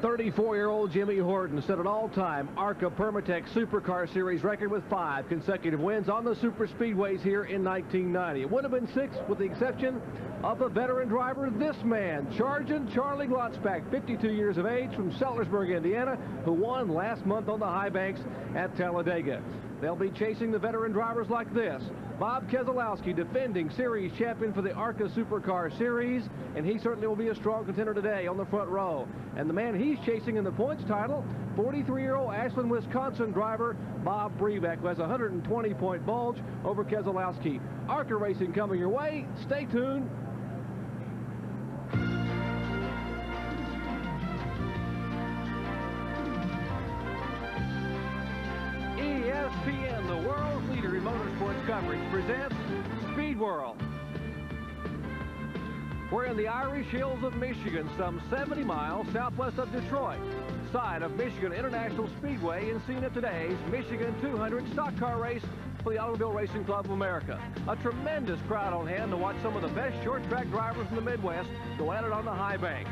34-year-old Jimmy Horton set an all-time ARCA Permatex SuperCar Series record with 5 consecutive wins on the super speedways here in 1990. It would have been 6 with the exception of a veteran driver, this man, Charging Charlie Glotzback, 52 years of age from Sellersburg, Indiana, who won last month on the high banks at Talladega. They'll be chasing the veteran drivers like this. Bob Keselowski, defending series champion for the ARCA SuperCar Series, and he certainly will be a strong contender today on the front row. And the man he's chasing in the points title, 43-year-old Ashland, Wisconsin driver Bob Brebeck, who has a 120-point bulge over Keselowski. ARCA racing coming your way. Stay tuned. ESPN, the world's leader in motorsports coverage, presents Speed World. We're in the Irish Hills of Michigan, some 70 miles southwest of Detroit, side of Michigan International Speedway, and seen at today's Michigan 200 stock car race for the Automobile Racing Club of America. A tremendous crowd on hand to watch some of the best short track drivers from the Midwest go at it on the high banks.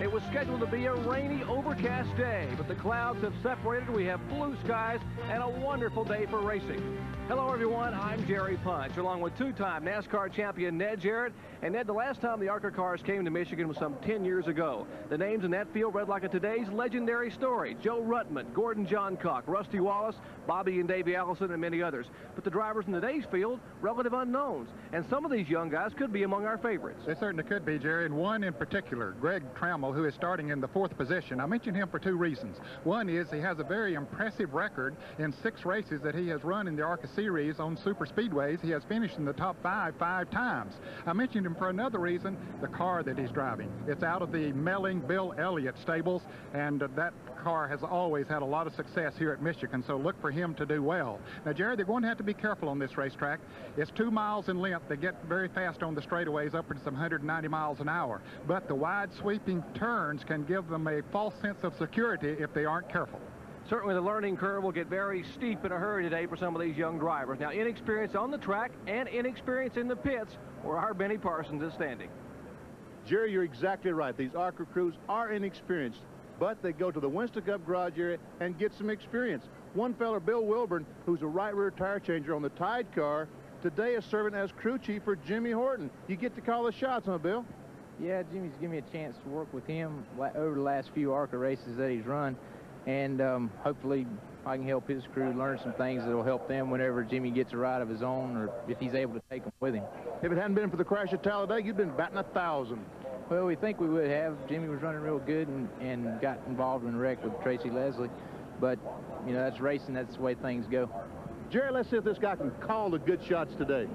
It was scheduled to be a rainy, overcast day, but the clouds have separated. We have blue skies and a wonderful day for racing. Hello, everyone. I'm Jerry Punch, along with two-time NASCAR champion Ned Jarrett. And Ned, the last time the ARCA cars came to Michigan was some 10 years ago. The names in that field read like a today's legendary story. Joe Ruttman, Gordon Johncock, Rusty Wallace, Bobby and Davey Allison, and many others. But the drivers in today's field, relative unknowns. And some of these young guys could be among our favorites. They certainly could be, Jerry, and one in particular, Greg Trammell, who is starting in the 4th position. I mention him for 2 reasons. One is he has a very impressive record in 6 races that he has run in the ARCA Series on super speedways. He has finished in the top 5 times. I mentioned him for another reason, the car that he's driving. It's out of the Melling Bill Elliott stables, and that car has always had a lot of success here at Michigan, so look for him to do well. Now, Jerry, they're going to have to be careful on this racetrack. It's 2 miles in length. They get very fast on the straightaways, upwards of some 190 miles an hour, but the wide sweeping turns can give them a false sense of security if they aren't careful. Certainly the learning curve will get very steep in a hurry today for some of these young drivers. Now, inexperience on the track and inexperience in the pits where our Benny Parsons is standing. Jerry, you're exactly right. These ARCA crews are inexperienced, but they go to the Winston Cup garage area and get some experience. One fella, Bill Wilburn, who's a right rear tire changer on the Tide car, today is serving as crew chief for Jimmy Horton. You get to call the shots, huh, Bill? Yeah, Jimmy's given me a chance to work with him over the last few ARCA races that he's run, and hopefully I can help his crew learn some things that will help them whenever Jimmy gets a ride of his own, or if he's able to take them with him. If it hadn't been for the crash at Talladega, you'd been batting 1,000. Well, we think we would have. Jimmy was running real good and got involved in a wreck with Tracy Leslie, but you know, that's racing, that's the way things go. Jerry, let's see if this guy can call the good shots today.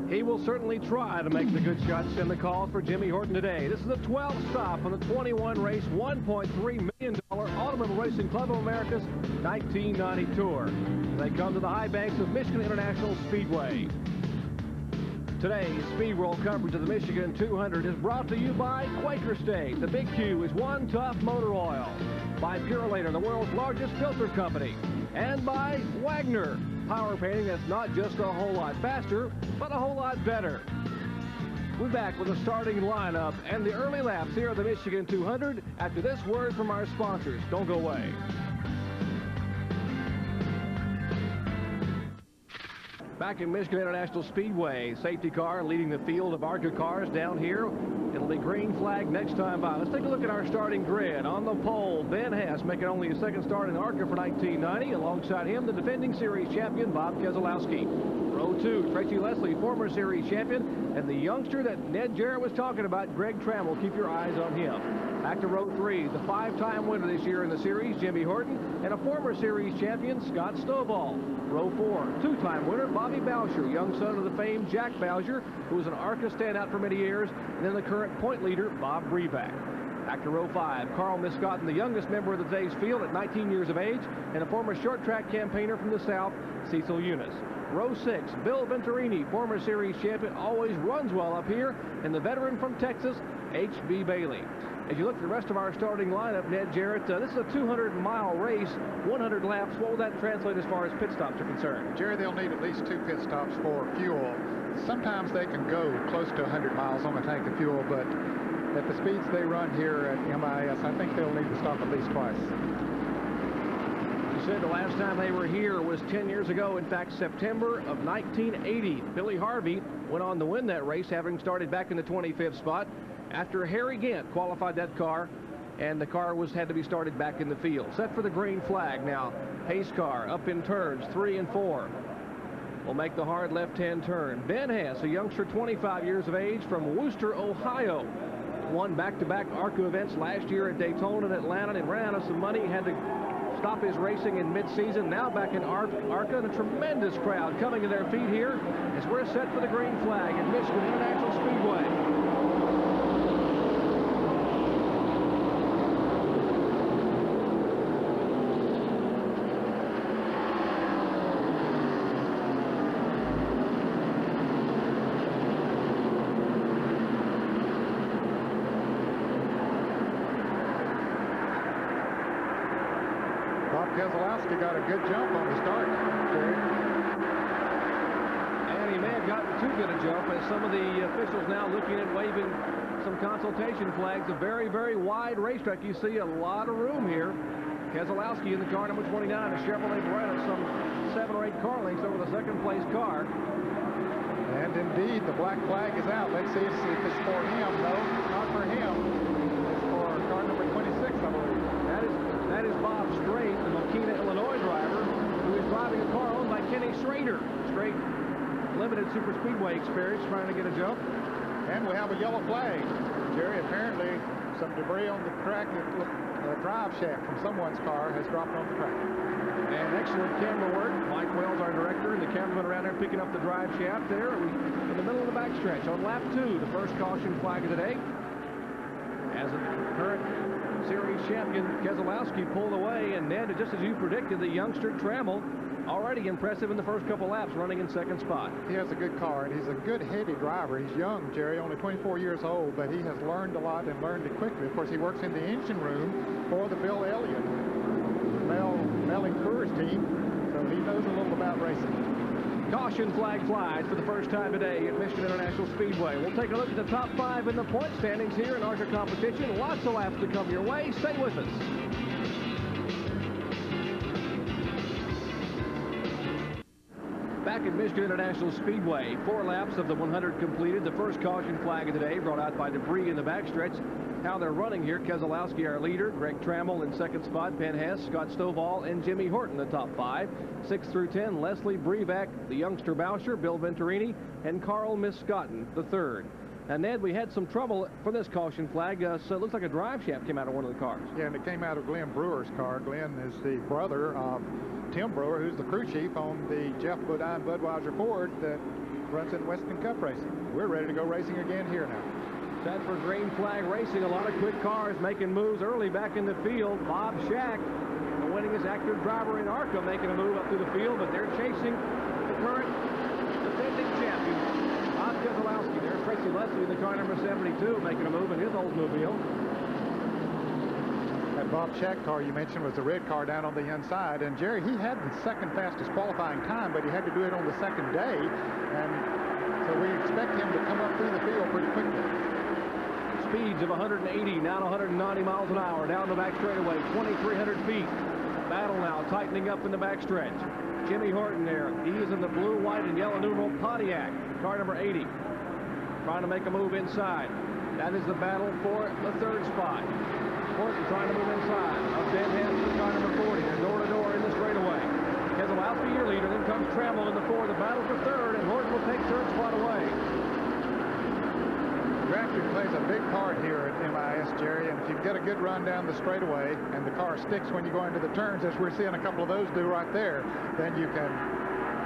He will certainly try to make the good shots in the calls for Jimmy Horton today. This is the 12th stop on the 21 race, $1.3 million Automobile Racing Club of America's 1990 tour. They come to the high banks of Michigan International Speedway. Today's Speed World coverage of the Michigan 200 is brought to you by Quaker State. The Big Q is One Tough Motor Oil. By Purolator, the world's largest filter company. And by Wagner, power painting that's not just a whole lot faster, but a whole lot better. We're back with the starting lineup and the early laps here at the Michigan 200 after this word from our sponsors. Don't go away. Back in Michigan International Speedway, safety car leading the field of ARCA cars down here. It'll be green flag next time by. Let's take a look at our starting grid. On the pole, Ben Hess making only a second start in ARCA for 1990. Alongside him, the defending series champion, Bob Keselowski. Row 2, Tracy Leslie, former series champion, and the youngster that Ned Jarrett was talking about, Greg Trammell. Keep your eyes on him. Back to row 3, the 5-time winner this year in the series, Jimmy Horton, and a former series champion, Scott Stovall. Row 4, 2-time winner, Bobby Bowsher, young son of the famed Jack Bowsher, who was an ARCA standout for many years, and then the current point leader, Bob Brebeck. Back to row 5, Carl Miscotten, the youngest member of today's field at 19 years of age, and a former short track campaigner from the South, Cecil Eunice. Row 6, Bill Venturini, former series champion, always runs well up here, and the veteran from Texas, H.B. Bailey. As you look at the rest of our starting lineup, Ned Jarrett, this is a 200-mile race, 100 laps. What will that translate as far as pit stops are concerned? Jerry, they'll need at least 2 pit stops for fuel. Sometimes they can go close to 100 miles on a tank of fuel, but at the speeds they run here at MIS, I think they'll need to stop at least twice. You said the last time they were here was 10 years ago. In fact, September of 1980. Billy Harvey went on to win that race, having started back in the 25th spot after Harry Gant qualified that car, and the car had to be started back in the field. Set for the green flag now. Pace car up in turns 3 and 4. Will make the hard left-hand turn. Ben Hess, a youngster 25 years of age from Wooster, Ohio. Won back-to-back ARCA events last year at Daytona and Atlanta, and ran out of some money. Had to stop his racing in mid-season. Now back in ARCA, and a tremendous crowd coming to their feet here as we're set for the green flag at Michigan International Speedway. Keselowski got a good jump on the start, Jerry. And he may have gotten too good a jump, as some of the officials now looking at waving some consultation flags. A very, very wide racetrack. You see a lot of room here. Keselowski in the car number 29, a Chevrolet Beretta, some 7 or 8 car lengths over the second-place car. And indeed, the black flag is out. Let's see if it's for him. No, not for him. It's for car number 26, I believe. That is Bob Strait, the Mokina, Illinois driver, who is driving a car owned by Kenny Schrader. Strait, limited super speedway experience, trying to get a jump. And we have a yellow flag. Jerry, apparently some debris on the track, the drive shaft from someone's car has dropped on the track. And excellent camera work. Mike Wells, our director, and the cameraman around there picking up the drive shaft there in the middle of the backstretch on lap 2, the first caution flag of the day. As a current series champion, Keselowski pulled away, and Ned, just as you predicted, the youngster Trammell, already impressive in the first couple laps, running in second spot. He has a good car, and he's a good, heady driver. He's young, Jerry, only 24 years old, but he has learned a lot and learned it quickly. Of course, he works in the engine room for the Bill Elliott Melling Coors team, so he knows a little about racing. Caution flag flies for the first time today at Michigan International Speedway. We'll take a look at the top 5 in the point standings here in ARCA competition. Lots of laps to come your way. Stay with us. Back at Michigan International Speedway, 4 laps of the 100 completed. The first caution flag of the day brought out by debris in the backstretch. How they're running here: Keselowski, our leader, Greg Trammell in second spot, Ben Hess, Scott Stovall, and Jimmy Horton, the top 5. 6 through 10, Leslie Brevac, the youngster Bousher, Bill Venturini, and Carl Miscotten, the third. And Ned, we had some trouble for this caution flag, so it looks like a drive shaft came out of one of the cars. Yeah, and it came out of Glenn Brewer's car. Glenn is the brother of Tim Brewer, who's the crew chief on the Jeff Bodine Budweiser Ford that runs in Weston Cup racing. We're ready to go racing again here now. Set for green flag racing. A lot of quick cars making moves early back in the field. Bob Shack, the winningest active driver in ARCA, making a move up through the field, but they're chasing the current defending champion, Bob Keselowski. There's Tracy Leslie in the car number 72, making a move in his Oldsmobile. That Bob Shack car you mentioned was the red car down on the inside, and Jerry, he had the second fastest qualifying time, but he had to do it on the second day, and so we expect him to come up through the field pretty quickly. Speeds of 180, now to 190 miles an hour down the back straightaway, 2,300 feet. Battle now tightening up in the backstretch. Jimmy Horton there. He is in the blue, white, and yellow numeral Pontiac, car number 80. Trying to make a move inside. That is the battle for the third spot. Horton trying to move inside. Up Ben Hess to car number 40. They're door to door in the straightaway. Keselowski, your leader. Then comes Trammell in the 4. The battle for third, and Horton will take third spot away. Drafting plays a big part here at MIS, Jerry, and if you get a good run down the straightaway and the car sticks when you go into the turns, as we're seeing a couple of those do right there, then you can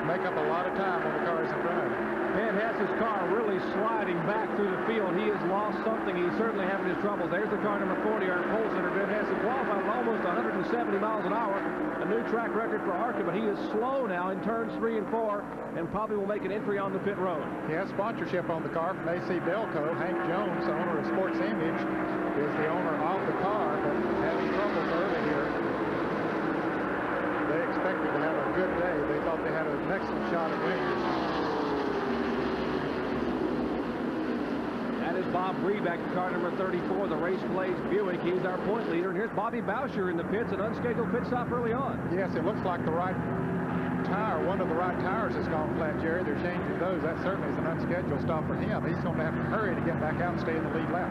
make up a lot of time when the car is in front of you. Ben Hess's car really sliding back through the field. He has lost something. He's certainly having his troubles. There's the car number 40, our pole sitter. Ben Hess has qualified at almost 170 miles an hour. A new track record for ARCA, but he is slow now in turns 3 and 4 and probably will make an entry on the pit road. He has sponsorship on the car from AC Delco. Hank Jones, the owner of Sports Image, is the owner of the car, but having troubles early here. They expected to have a good day. They thought they had an excellent shot at winning this. That is Bob Bob Breback, car number 34, the Race Blaze Buick. He's our point leader. And here's Bobby Boucher in the pits, an unscheduled pit stop early on. Yes, it looks like the right tire, one of the right tires has gone flat, Jerry. They're changing those. That certainly is an unscheduled stop for him. He's going to have to hurry to get back out and stay in the lead lap.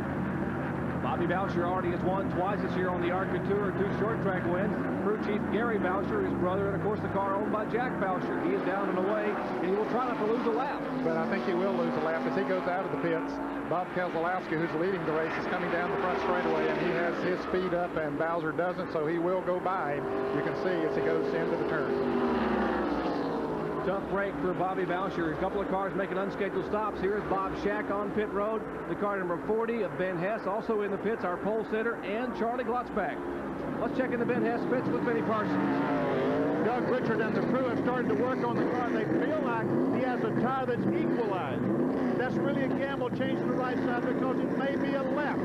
Bobby Boucher already has won twice this year on the ARCA Tour, 2 short track wins. Crew chief Gary Boucher, his brother, and of course the car owned by Jack Boucher. He is down and away, and he will try not to lose a lap. But I think he will lose a lap as he goes out of the pits. Bob Keselowski, who's leading the race, is coming down the front straightaway, and he has his speed up, and Bowser doesn't, so he will go by him. You can see as he goes into the turn. Tough break for Bobby Boucher. A couple of cars making unscheduled stops. Here's Bob Shack on pit road. The car number 40 of Ben Hess also in the pits, our pole sitter, and Charlie Glotzback. Let's check in the Ben Hess pits with Benny Parsons. Doug Richard and the crew have started to work on the car. They feel like he has a tire that's equalized. That's really a gamble, change to the right side because it may be a left.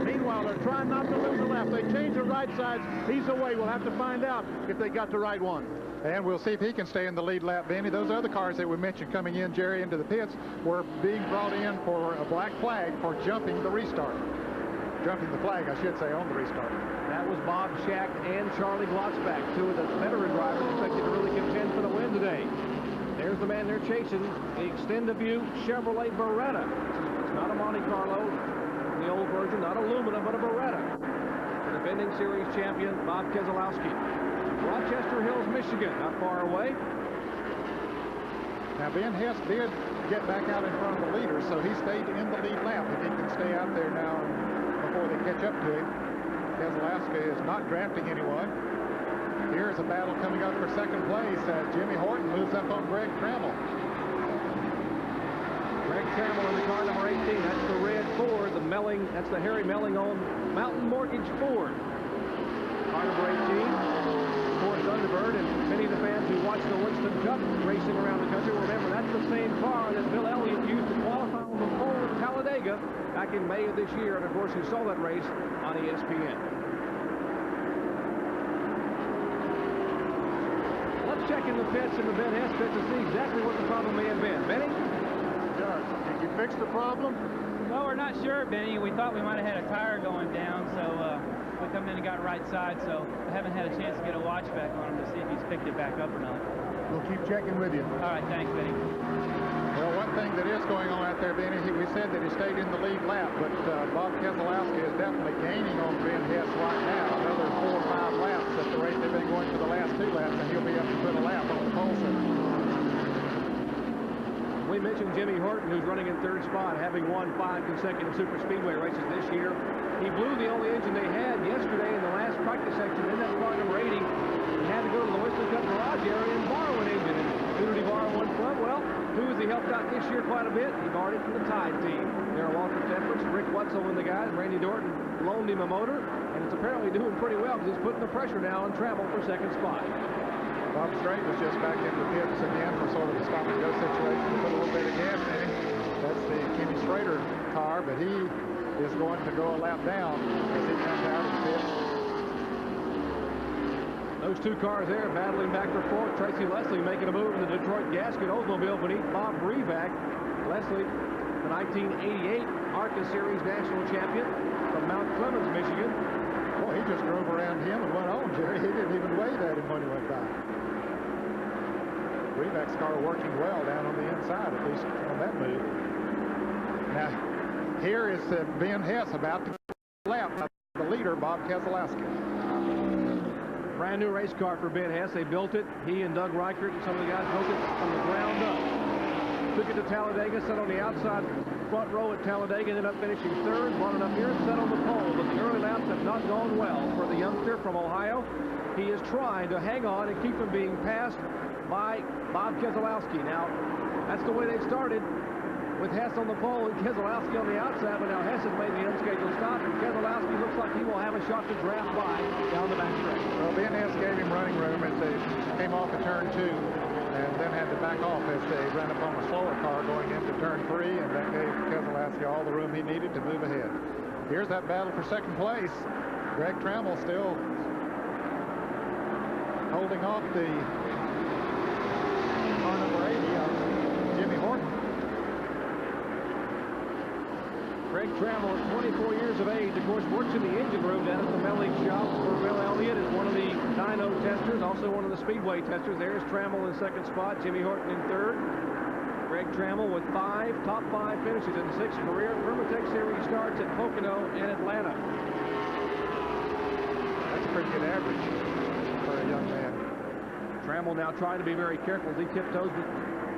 Meanwhile, they're trying not to lose a left. They change the right sides. He's away. We'll have to find out if they got the right one. And we'll see if he can stay in the lead lap, Benny. Those other cars that we mentioned coming in, Jerry, into the pits were being brought in for a black flag for jumping the restart. Jumping the flag, I should say, on the restart. That was Bob Shack and Charlie Glotzback, 2 of the veteran drivers expected to really contend for the win today. There's the man they're chasing, the Extend-A-View Chevrolet Beretta. It's not a Monte Carlo, the old version, not aluminum, but a Beretta. The defending series champion, Bob Keselowski. Rochester Hills, Michigan, not far away. Now, Ben Hess did get back out in front of the leader, so he stayed in the lead lap. If he can stay out there now before they catch up to him. Keselowski is not drafting anyone. Here's a battle coming up for second place. Jimmy Horton moves up on Greg Trammell. Greg Trammell in the car number 18. That's the red Ford, the Melling. That's the Harry Melling owned Mountain Mortgage Ford. Car number 18. Ford Thunderbird, and many of the fans who watch the Winston Cup racing around the country will remember that's the same car that Bill Elliott used to qualify on the pole at Talladega back in May of this year, and of course you saw that race on ESPN. Let's check in the pits in the Ben Hess pits to see exactly what the problem may have been. Benny? Judge, did you fix the problem? Well, we're not sure, Benny. We thought we might have had a tire going down, so we come in and got right side, so I haven't had a chance to get a watch back on him to see if he's picked it back up or not. We'll keep checking with you. All right, thanks, Benny. Well, one thing that is going on out there, Benny, we said that he stayed in the lead lap, but Bob Keselowski is definitely gaining on Ben Hess right now. Another 4 or 5 laps at the rate they've been going for the last 2 laps, and he'll be up to put a lap on the pole center. We mentioned Jimmy Horton, who's running in 3rd spot, having won 5 consecutive super speedway races this year. He blew the only engine they had yesterday in the last practice section in that car number 80. He had to go to the Winston Cup garage area and borrow an engine. And who did he borrow one from? Well, who has he helped out this year quite a bit? He borrowed it from the Tide team. Darrell Waltrip's efforts, Rick Wetzel and the guys, Randy Dorton loaned him a motor, and it's apparently doing pretty well because it's putting the pressure now on Trammell for 2nd spot. Bob Strait was just back in the pits again for sort of a stop-and-go situation to put a little bit of gas in him. That's the Kenny Schrader car, but he is going to go a lap down as he comes out of the pit. Those 2 cars there battling back and forth. Tracy Leslie making a move in the Detroit Gasket Oldsmobile beneath Bob Breback. Leslie, the 1988 ARCA Series national champion from Mount Clemens, Michigan. Boy, he just drove around him and went on, Jerry. He didn't even wave at him when he went by. Breback's car working well down on the inside, at least on that move. Now, here is Ben Hess about to lap the leader, Bob Keselowski. Brand new race car for Ben Hess. They built it. He and Doug Reichert and some of the guys built it from the ground up. Took it to Talladega, sat on the outside front row at Talladega, ended up finishing 3rd, brought it up here and sat on the pole. But the early laps have not gone well for the youngster from Ohio. He is trying to hang on and keep from being passed by Bob Keselowski. Now, that's the way they started, with Hess on the pole and Keselowski on the outside, but now Hess has made the unscheduled stop, and Keselowski looks like he will have a shot to draft by down the back stretch. Well, Ben Hess gave him running room as they came off of turn 2, and then had to back off as they ran upon a slower car going into turn 3, and that gave Keselowski all the room he needed to move ahead. Here's that battle for second place. Greg Trammell still holding off the car number 80 of Jimmy Horton. Greg Trammell at 24 years of age, of course, works in the engine room down at the Melling shop for Bill Elliott, is one of the dyno testers, also one of the Speedway testers. There's Trammell in second spot, Jimmy Horton in third. Greg Trammell with top five finishes in 6 career Permatex Series starts at Pocono and Atlanta. That's a pretty good average for a young man. Trammell now trying to be very careful as he tiptoes, but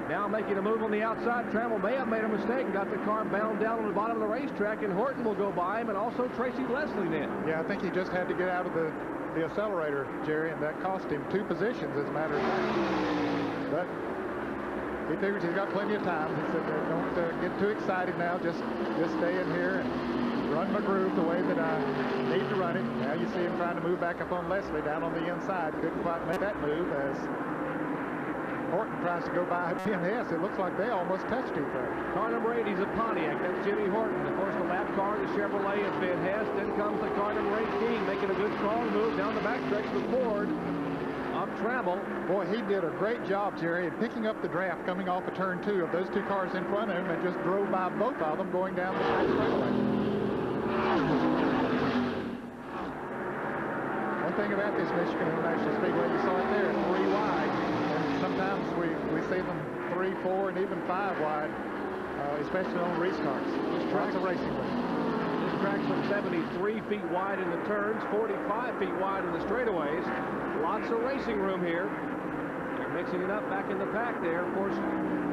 now making a move on the outside. Trammell may have made a mistake and got the car bound down on the bottom of the racetrack, and Horton will go by him, and also Tracy Leslie then. Yeah, I think he just had to get out of the accelerator, Jerry, and that cost him 2 positions, as a matter of fact. But he figures he's got plenty of time. He said, don't get too excited now. Just stay in here and run my groove the way that I need to run it. Now you see him trying to move back up on Leslie down on the inside. Couldn't quite make that move as Horton tries to go by BNS. It looks like they almost touched each other. Car number 8 is a Pontiac. That's Jimmy Horton. Of course, the lap car, the Chevrolet of Van Hess. Then comes the car number 18, making a good strong move down the backstretch with Ford of Trammell. Boy, he did a great job, Jerry, in picking up the draft coming off of turn 2 of those 2 cars in front of him and just drove by both of them going down the back straightaway. One thing about this Michigan International Speedway, you saw it there, 3 wide. Sometimes we see them 3, 4, and even 5 wide, especially on restarts. Lots of racing with them. This track's from 73 feet wide in the turns, 45 feet wide in the straightaways. Lots of racing room here. They're mixing it up back in the pack there. Of course,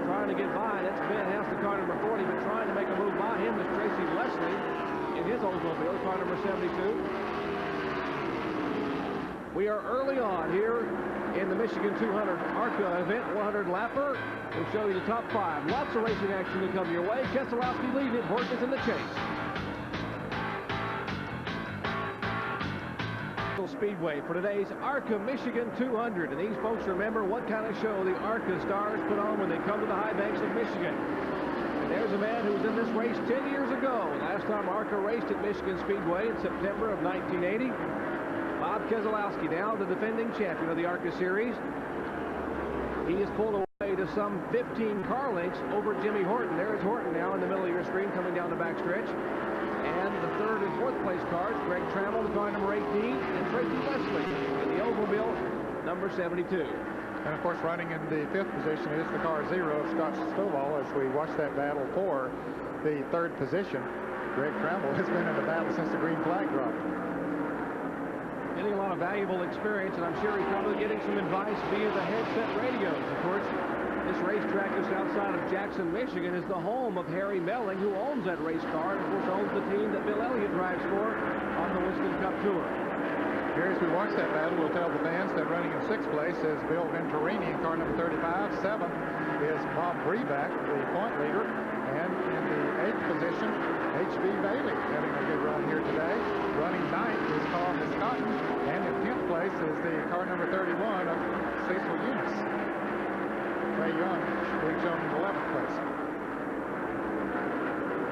trying to get by. That's Ben Hess, the car number 40, but trying to make a move by him is Tracy Leslie in his Oldsmobile, car number 72. We are early on here in the Michigan 200 ARCA event, 100 lapper. We'll show you the top 5. Lots of racing action to come your way. Keselowski leading it. Horton is in the chase. Speedway for today's ARCA Michigan 200. And these folks remember what kind of show the ARCA stars put on when they come to the high banks of Michigan. And there's a man who was in this race 10 years ago. Last time ARCA raced at Michigan Speedway in September of 1980. Bob Keselowski, now the defending champion of the ARCA Series. He is pulled away to some 15 car lengths over Jimmy Horton. There is Horton now in the middle of your screen coming down the backstretch. And the 3rd and 4th place cars, Greg Trammell, the car number 18, and Tracy Leslie in the Oldsmobile number 72. And of course, running in the 5th position is the car 0 of Scott Stovall as we watch that battle for the 3rd position. Greg Trammell has been in the battle since the green flag dropped. Getting a lot of valuable experience, and I'm sure he's probably getting some advice via the headset radios. Of course, this racetrack just outside of Jackson, Michigan is the home of Harry Melling, who owns that race car, and of course owns the team that Bill Elliott drives for on the Winston Cup Tour. Here, as we watch that battle, we'll tell the fans that running in 6th place is Bill Venturini in car number 35. 7th is Bob Breback, the point leader. And in the 8th position, H.B. Bailey having a good run here today. Running 9th is Carl Miscotton. And in 10th place is the car number 31 of Cecil Eunice. Ray Young, Big John in 11th place.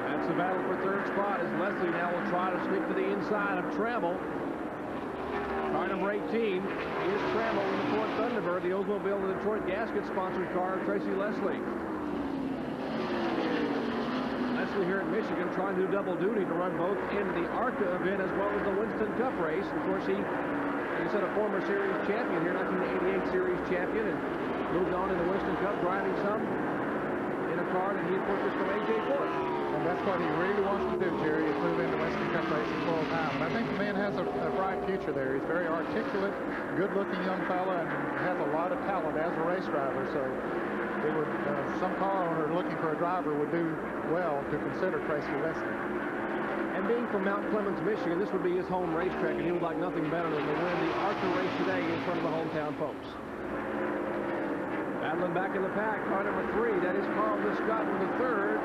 That's the battle for 3rd spot as Leslie now will try to sneak to the inside of Trammell. Car number 18 is Trammell in the Ford Thunderbird, the Oldsmobile and Detroit gasket sponsored car of Tracy Leslie. Leslie here at Michigan trying to do double duty to run both in the ARCA event as well as the Winston Cup race. Of course, he's a former series champion here, 1988 series champion, and moved on in the Winston Cup, driving some in a car that he had purchased from A.J. Ford. And that's what he really wants to do, Jerry, is move into Winston Cup racing full time. And I think the man has a bright future there. He's very articulate, good-looking young fella, and has a lot of talent as a race driver. So it would, some car owner looking for a driver would do well to consider Tracy Leslie. And being from Mount Clemens, Michigan, this would be his home racetrack, and he would like nothing better than to win the ARCA race today in front of the hometown folks. Battling back in the pack, car number 3, that is Carl Miscotton, the 3rd.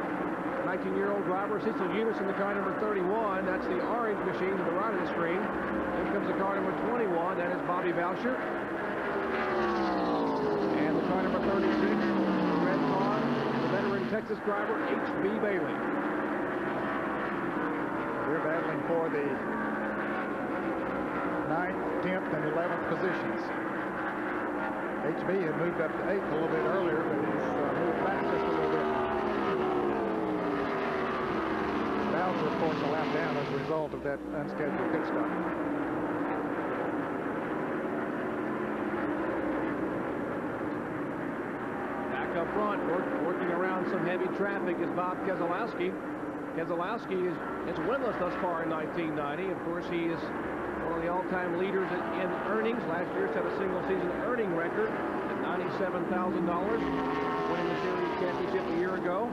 19-year-old driver, Cecil Eunice in the car number 31. That's the orange machine to the right of the screen. Then comes the car number 21. That is Bobby Boucher. And the car number 36, the red car, the veteran Texas driver, H.B. Bailey. We're battling for the 9th, 10th, and 11th positions. HB had moved up to 8th a little bit earlier, but he's moved back just a little bit. Now points a lap down as a result of that unscheduled pit stop. Back up front, working around some heavy traffic is Bob Keselowski. Keselowski is winless thus far in 1990. Of course, he is one of the all-time leaders in earnings. Last year set a single-season earning record at $97,000, winning the series championship a year ago.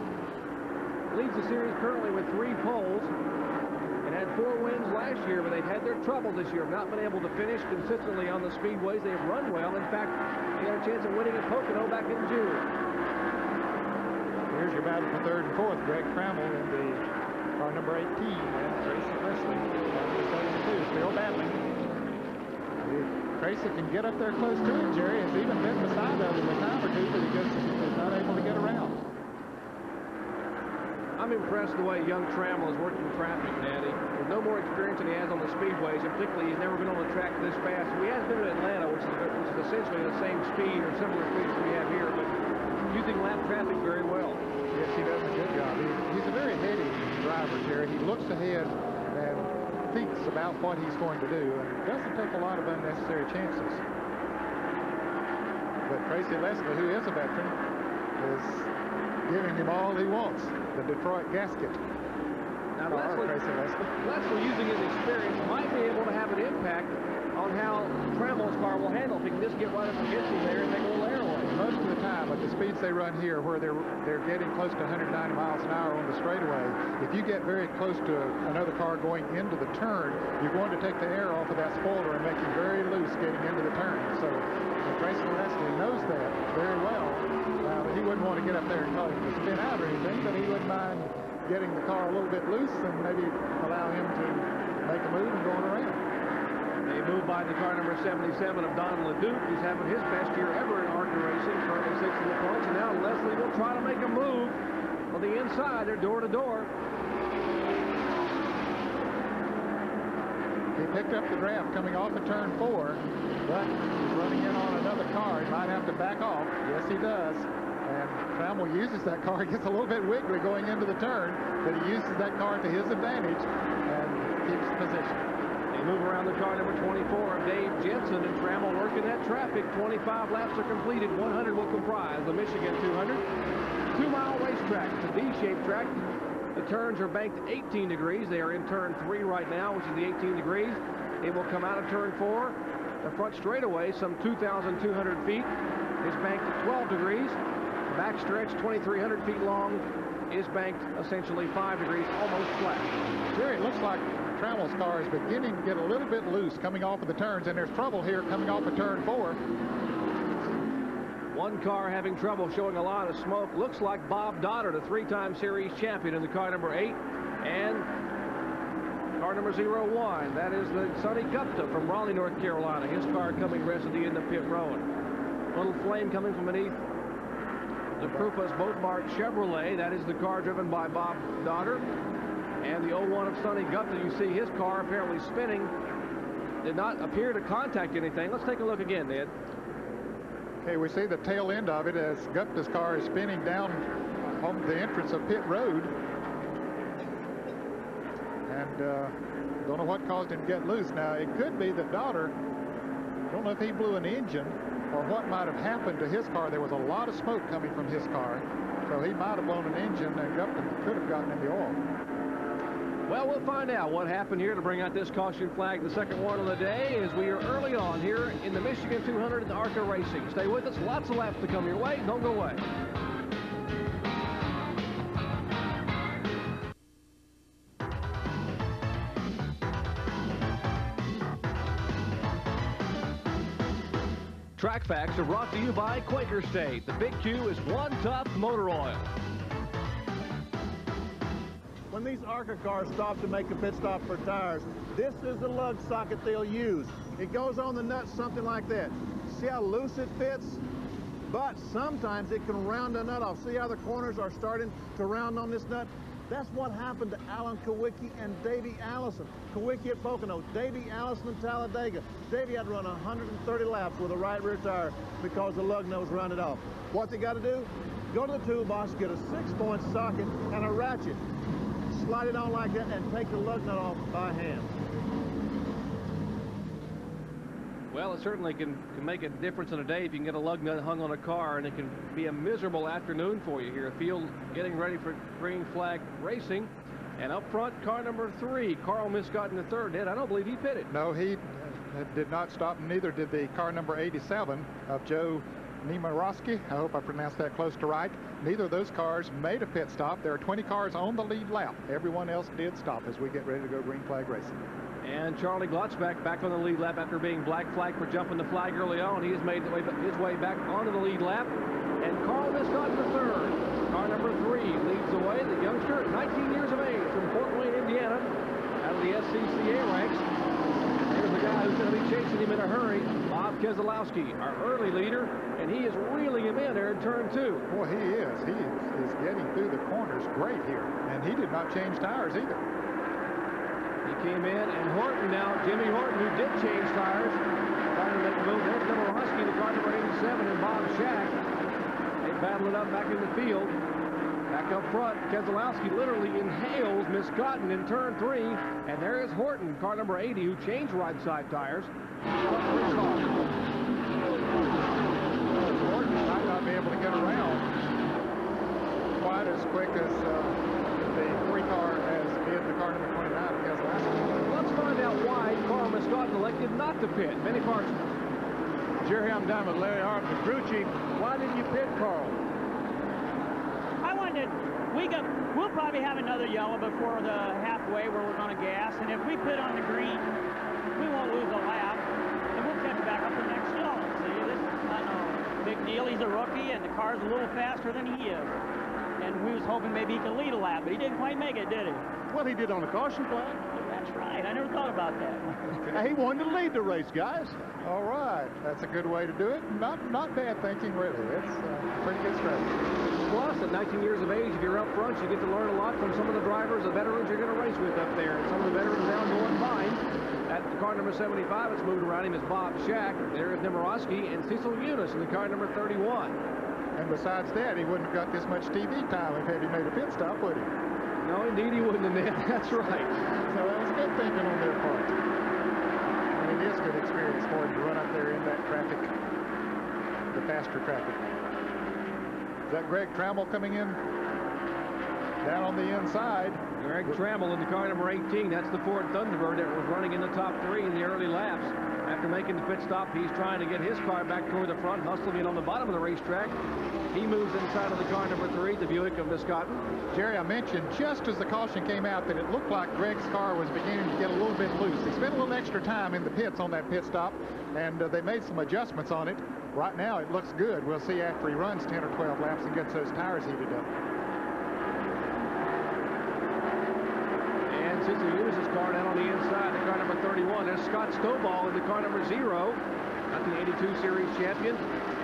Leads the series currently with 3 poles and had 4 wins last year, but they've had their trouble this year, not been able to finish consistently on the speedways. They've run well. In fact, they had a chance of winning at Pocono back in June. Here's your battle for 3rd and 4th. Greg Trammell in the car number 18, and Tracy Leslie, car number 72, still battling. If Tracy can get up there close to him, Jerry has even been beside him a time or two, but he just is not able to get around. I'm impressed the way young Trammell is working traffic, Natty. With no more experience than he has on the speedways, and particularly he's never been on the track this fast. He has been to Atlanta, which is essentially the same speed or similar speed as we have here, but using lap traffic very well. Yes, he does a good job. He's a very heady driver, Jerry. He looks ahead and thinks about what he's going to do, and doesn't take a lot of unnecessary chances. But Tracy Leslie, who is a veteran, is giving him all he wants, the Detroit gasket. Not our Tracy Leslie. Leslie, using his experience, might be able to have an impact on how Trammell's car will handle if he can just get right up against him there and take a little air away. Most of the time, at the speeds they run here, where they're getting close to 190 miles an hour on the straightaway, if you get very close to another car going into the turn, you're going to take the air off of that spoiler and make him very loose getting into the turn. So Tracy Leslie knows that very well. He wouldn't want to get up there and cause him to spin out or anything, but he wouldn't mind getting the car a little bit loose and maybe allow him to make a move and going around. They move by the car number 77 of Don LeDuc, who's having his best year ever in ARCA racing, currently 6 in the points, and now Leslie will try to make a move on the inside. They're door to door. He picked up the draft coming off of turn 4, but he's running in on another car. He might have to back off. Yes, he does. And Trammell uses that car. He gets a little bit wiggly going into the turn, but he uses that car to his advantage and keeps position. They move around the car number 24 of Dave Jensen, and Trammell working that traffic. 25 laps are completed. 100 will comprise the Michigan 200. 2-mile racetrack. It's a D-shaped track. The turns are banked 18 degrees. They are in turn 3 right now, which is the 18 degrees. It will come out of turn 4. The front straightaway, some 2,200 feet, is banked at 12 degrees. Backstretch, 2,300 feet long, is banked essentially 5 degrees, almost flat. Jerry, it looks like Trammell's car is beginning to get a little bit loose coming off of the turns, and there's trouble here coming off of turn 4. One car having trouble, showing a lot of smoke. Looks like Bob Dotter, the 3-time series champion in the car number 8, and car number 01. That is the Sonny Gupta from Raleigh, North Carolina. His car coming residue in the pit road. Little flame coming from beneath the Krupa's Boat Mart Chevrolet. That is the car driven by Bob Dotter. And the 01 of Sonny Gupta, you see his car apparently spinning. Did not appear to contact anything. Let's take a look again, Ned. Okay, we see the tail end of it as Gupta's car is spinning down on the entrance of pit road. And don't know what caused him to get loose. Now, it could be that Dotter, don't know if he blew an engine or what might have happened to his car. There was a lot of smoke coming from his car, so he might have blown an engine, and Gupta could have gotten in the oil. Well, we'll find out what happened here to bring out this caution flag, the second one of the day, as we are early on here in the Michigan 200 at ARCA Racing. Stay with us. Lots of laps to come your way. Don't go away. Track Facts are brought to you by Quaker State. The Big Q is One Tough Motor Oil. When these ARCA cars stop to make a pit stop for tires, this is the lug socket they'll use. It goes on the nut something like that. See how loose it fits? But sometimes it can round a nut off. See how the corners are starting to round on this nut? That's what happened to Alan Kawicki and Davey Allison. Kawicki at Pocono, Davey Allison at Talladega. Davey had to run 130 laps with a right rear tire because the lug nose rounded off. What they got to do? Go to the toolbox, get a 6-point socket and a ratchet. slide it on like that and take the lug nut off by hand. Well, it certainly can make a difference in a day if you can get a lug nut hung on a car, and it can be a miserable afternoon for you here. Field getting ready for green flag racing. And up front, car number 3, Carl Miscott in the third. Ed, I don't believe he pitted. No, he did not stop, neither did the car number 87 of Joe Niemarowski. I hope I pronounced that close to right. Neither of those cars made a pit stop. There are 20 cars on the lead lap. Everyone else did stop as we get ready to go green flag racing. And Charlie Glotzback back on the lead lap after being black flagged for jumping the flag early on. He has made his way back onto the lead lap. And Carl Miscott in the third. Car number 3 leads the way. The youngster, 19 years of age, from Fort Wayne, Indiana, out of the SCCA ranks. There's the guy who's going to be chasing him in a hurry, Bob Keselowski, our early leader, and he is reeling him in there in turn 2. Boy, he is. He is getting through the corners great here, and he did not change tires either. He came in, and Horton now, Jimmy Horton, who did change tires, trying to make a move. There's Niemarowski, the car number 87, and Bob Shack. They battle it up back in the field. Back up front, Keselowski literally inhales Miscotton in turn 3, and there is Horton, car number 80, who changed right side tires. Horton might not be able to get around quite as quick as the 3 car as did the car number 29 of Keselowski. Let's find out why Carl Miscotton elected not to pit. Benny Parson. Jerry, I'm down with Larry Hart, the crew chief. Why didn't you pit, Carl? I wanted, we'll probably have another yellow before the halfway where we're going to gas, and if we pit on the green, we won't lose a lap, and we'll catch back up the next yellow. See, this is not no big deal. He's a rookie, and the car's a little faster than he is. And we was hoping maybe he could lead a lap, but he didn't quite make it, did he? Well, he did on the caution flag. That's right. I never thought about that. He wanted to lead the race, guys. All right, that's a good way to do it. Not bad thinking, really. It's a pretty good strategy. Plus, at 19 years of age, if you're up front, you get to learn a lot from some of the drivers, the veterans you're going to race with up there. And some of the veterans now going fine. At the car number 75, it's moved around him as Bob Shack. There is Niemarowski and Cecil Eunice in the car number 31. And besides that, he wouldn't have got this much TV time if he made a pit stop, would he? No, indeed he wouldn't have been. That's right. So that was good thinking on their part. And it is good experience for him to run up there in that traffic, the faster traffic. Is that Greg Trammell coming in down on the inside? Greg Trammell in the car number 18. That's the Ford Thunderbird that was running in the top 3 in the early laps. After making the pit stop, he's trying to get his car back toward the front, hustling in on the bottom of the racetrack. He moves inside of the car number 3, the Buick of Miscotton. Jerry, I mentioned just as the caution came out that it looked like Greg's car was beginning to get a little bit loose. He spent a little extra time in the pits on that pit stop, and they made some adjustments on it. Right now, it looks good. We'll see after he runs 10 or 12 laps and gets those tires heated up. And Cecil Eunice's car down on the inside, the car number 31. There's Scott Stovall in the car number 0. Got the 82 Series champion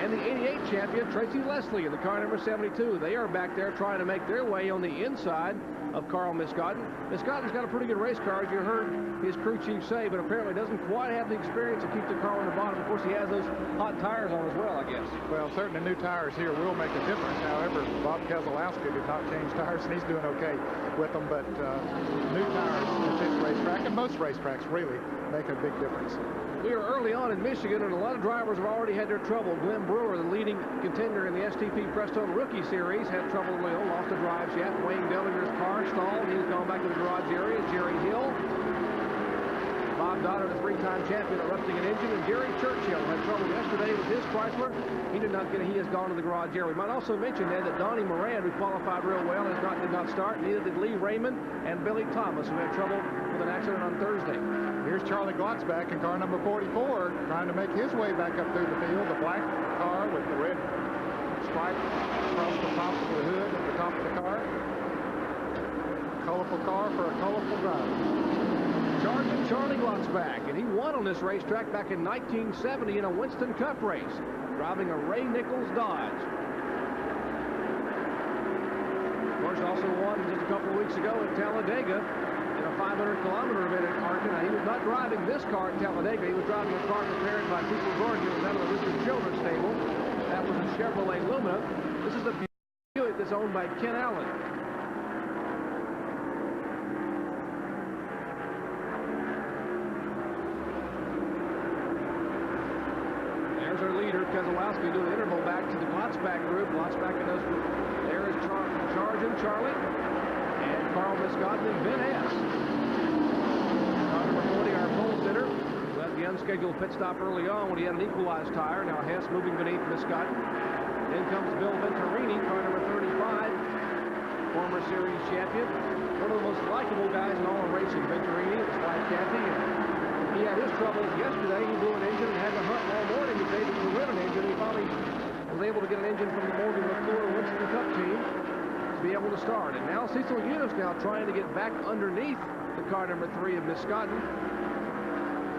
and the 88 champion, Tracy Leslie, in the car number 72. They are back there trying to make their way on the inside of Carl Miscotton. Miscotton's got a pretty good race car, as you heard his crew chief say, but apparently doesn't quite have the experience to keep the car on the bottom. Of course, he has those hot tires on as well, I guess. Well, certainly new tires here will make a difference. However, Bob Keselowski did not change tires, and he's doing okay with them, but new tires at this racetrack, and most racetracks really, make a big difference. We are early on in Michigan, and a lot of drivers have already had their trouble. Glenn Brewer, the leading contender in the STP Prestone Rookie Series, had trouble early on, lost a drive shaft. Wayne Dellinger's car stalled. He's gone back to the garage area. Jerry Hill, Bob Dotter, the 3-time champion, erupting an engine, and Jerry Churchill had trouble yesterday with his Chrysler. He did not get it. He has gone to the garage area. We might also mention then that Donnie Moran, who qualified real well, did not start. Neither did Lee Raymond and Billy Thomas, who had trouble with an accident on Thursday. Here's Charlie Glotzback in car number 44, trying to make his way back up through the field. The black car with the red stripe across the top of the hood at the top of the car. Colorful car for a colorful driver. Charlie Glotzback, and he won on this racetrack back in 1970 in a Winston Cup race, driving a Ray Nichols Dodge. Of course, also won just a couple of weeks ago in Talladega in a 500-kilometer event at ARCA. Now, he was not driving this car at Talladega. He was driving a car prepared by Cooper Gordon. It was out of the Richard Children's stable. That was a Chevrolet Lumina. This is the Buick that's owned by Ken Allen. Keselowski do the interval back to the Glotzback group. Glotzback in those group. There is Charge and Charlie. And Carl Miscotton and Ben Hess. Car number 40, our pole sitter, who had the unscheduled pit stop early on when he had an equalized tire. Now Hess moving beneath Miscotton. Then comes Bill Venturini, car number 35, former series champion. One of the most likable guys in all of racing, Venturini, his wife Kathy. And he had his troubles yesterday. He blew an engine and had to hunt all morning to be able to win an engine. He finally was able to get an engine from the Morgan McClure Winston Cup team to be able to start. And now Cecil Eunice now trying to get back underneath the car number 3 of Miscotton.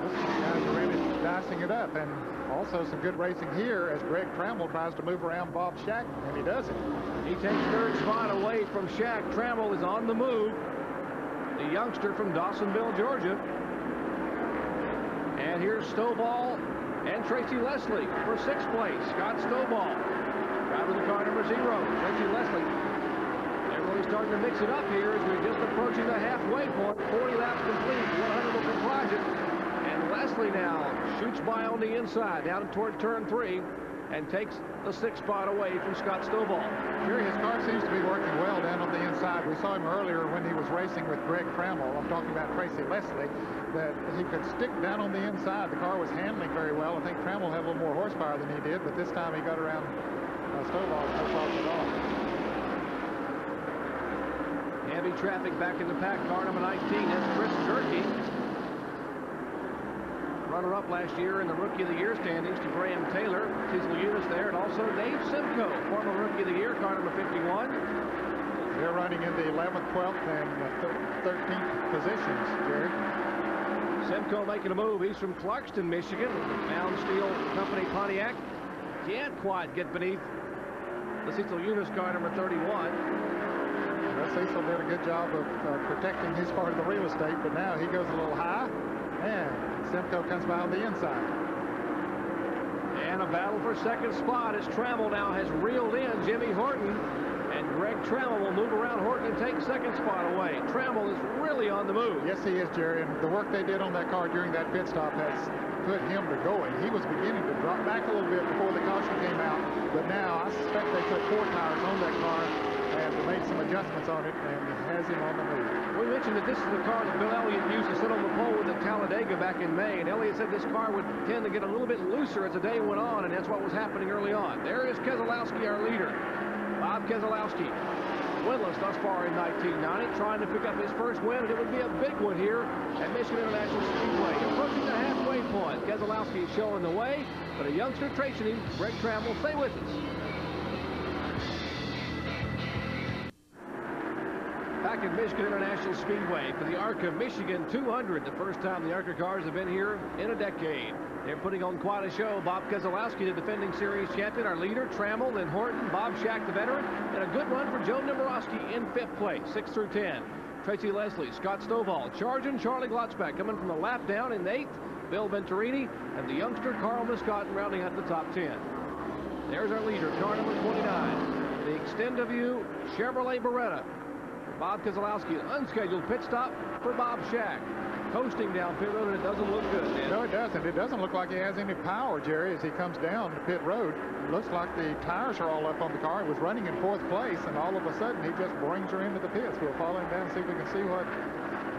Guys are really dicing it up, and also some good racing here as Greg Trammell tries to move around Bob Shack, and he does it. He takes third spot away from Shack. Trammell is on the move. The youngster from Dawsonville, Georgia. And here's Stovall and Tracy Leslie for 6th place. Scott Stovall, driver of the car number 0. Tracy Leslie. They're really starting to mix it up here as we're just approaching the halfway point. 40 laps complete. 100 will comprise it. And Leslie now shoots by on the inside down toward turn 3 and takes the 6th spot away from Scott Stovall. Jerry, his car seems to be working well down on the inside. We saw him earlier when he was racing with Greg Trammell. I'm talking about Tracy Leslie, that he could stick down on the inside. The car was handling very well. I think Trammell had a little more horsepower than he did, but this time he got around Stovall, no problem at all. Heavy traffic back in the pack. Car number 19, that's Chris Jerky. Runner-up last year in the Rookie of the Year standings to Graham Taylor. Cecil Eunice there, and also Dave Simcoe, former Rookie of the Year, car number 51. They're running in the 11th, 12th, and 13th positions, Jerry. Simcoe making a move. He's from Clarkston, Michigan. Mound Steel Company Pontiac. Can't quite get beneath the Cecil Eunice car number 31. Well, Cecil did a good job of protecting his part of the real estate, but now he goes a little high, and Simcoe comes by on the inside. And a battle for 2nd spot as Trammell now has reeled in Jimmy Horton. And Greg Trammell will move around Horton and take 2nd spot away. Trammell is really on the move. Yes, he is, Jerry. And the work they did on that car during that pit stop has put him to going. He was beginning to drop back a little bit before the caution came out. But now I suspect they put 4 tires on that car and made some adjustments on it, and has him on the move. We mentioned that this is the car that Bill Elliott used to sit on the pole with at Talladega back in May, and Elliott said this car would tend to get a little bit looser as the day went on, and that's what was happening early on. There is Keselowski, our leader. Bob Keselowski, winless thus far in 1990, trying to pick up his first win, and it would be a big one here at Michigan International Speedway. Approaching the halfway point, Keselowski is showing the way, but a youngster tracing him, Greg Trammell. Stay with us. Back at Michigan International Speedway for the ARCA Michigan 200. The first time the ARCA cars have been here in a decade. They're putting on quite a show. Bob Keselowski, the defending series champion, our leader. Trammell, then Horton, Bob Shack, the veteran, and a good run for Joe Nemorowski in 5th place, 6 through 10. Tracy Leslie, Scott Stovall, Charge and Charlie Glotzback coming from the lap down in 8th. Bill Venturini, and the youngster Carl Miscotton rounding out the top 10. There's our leader, car number 29, the Extend-A-View Chevrolet Beretta. Bob Keselowski, an unscheduled pit stop for Bob Shack. Coasting down pit road, and it doesn't look good, man. No, it doesn't. It doesn't look like he has any power, Jerry, as he comes down the pit road. It looks like the tires are all up on the car. He was running in 4th place, and all of a sudden, he just brings her into the pits. We'll follow him down and see if we can see what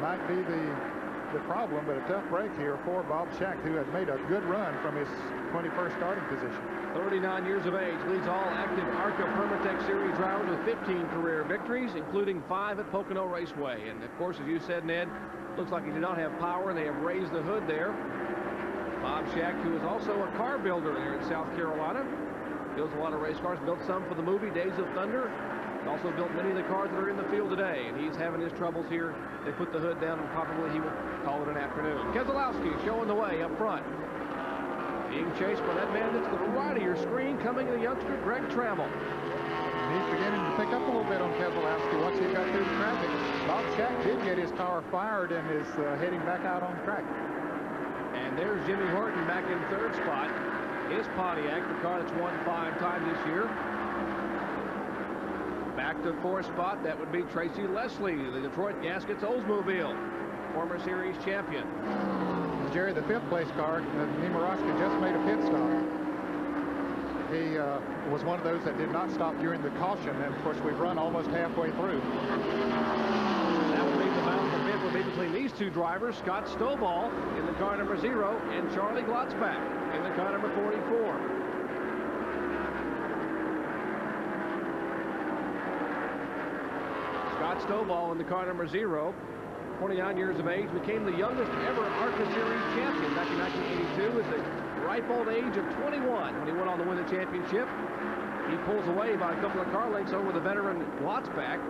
might be the problem, but a tough break here for Bob Shack, who had made a good run from his 21st starting position. 39 years of age, leads all active ARCA Permatex Series drivers with 15 career victories, including 5 at Pocono Raceway. And of course, as you said, Ned, looks like he did not have power, and they have raised the hood there. Bob Shack, who is also a car builder there in South Carolina, builds a lot of race cars, built some for the movie Days of Thunder. Also built many of the cars that are in the field today, and he's having his troubles here. They put the hood down, and probably he will call it an afternoon. Keselowski showing the way up front. Being chased by that man that's to the right of your screen, coming the youngster Greg Trammell. He's beginning to pick up a little bit on Keselowski once he got through the traffic. Bob Shack did get his car fired and is heading back out on the track. And there's Jimmy Horton back in 3rd spot. His Pontiac, the car that's won 5 times this year. Back to 4th spot, that would be Tracy Leslie, the Detroit Gaskets Oldsmobile, former series champion. Jerry, the 5th place car, Nemorowski just made a pit stop. he was one of those that did not stop during the caution, and of course we've run almost halfway through. That would be the battle for fifth would be between these two drivers, Scott Stovall in the car number 0 and Charlie Glotzbach in the car number 44. Scott Stovall in the car number 0, 29 years of age, became the youngest ever ARCA Series champion back in 1982 at the ripe old age of 21 when he went on to win the championship. He pulls away by a couple of car lengths over the veteran Glotzbach.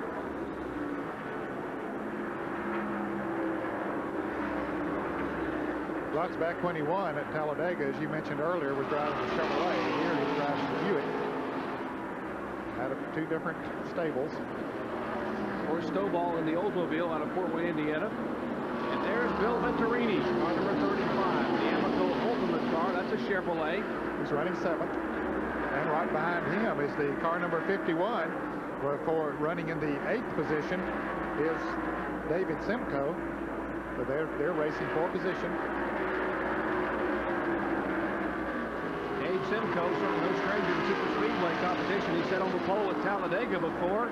Glotzbach, when he won at Talladega, as you mentioned earlier, was driving the Chevrolet. Here he's driving the Buick. Out of two different stables. Or Stovall in the Oldsmobile out of Fort Wayne, Indiana. And there's Bill Venturini, car number 35, the Amoco Ultimate car. That's a Chevrolet. He's running 7th. And right behind him is the car number 51, for running in the 8th position is David Simcoe. So they're racing for position. Dave Simcoe, certainly no stranger to Super Speedway competition. He sat on the pole at Talladega before.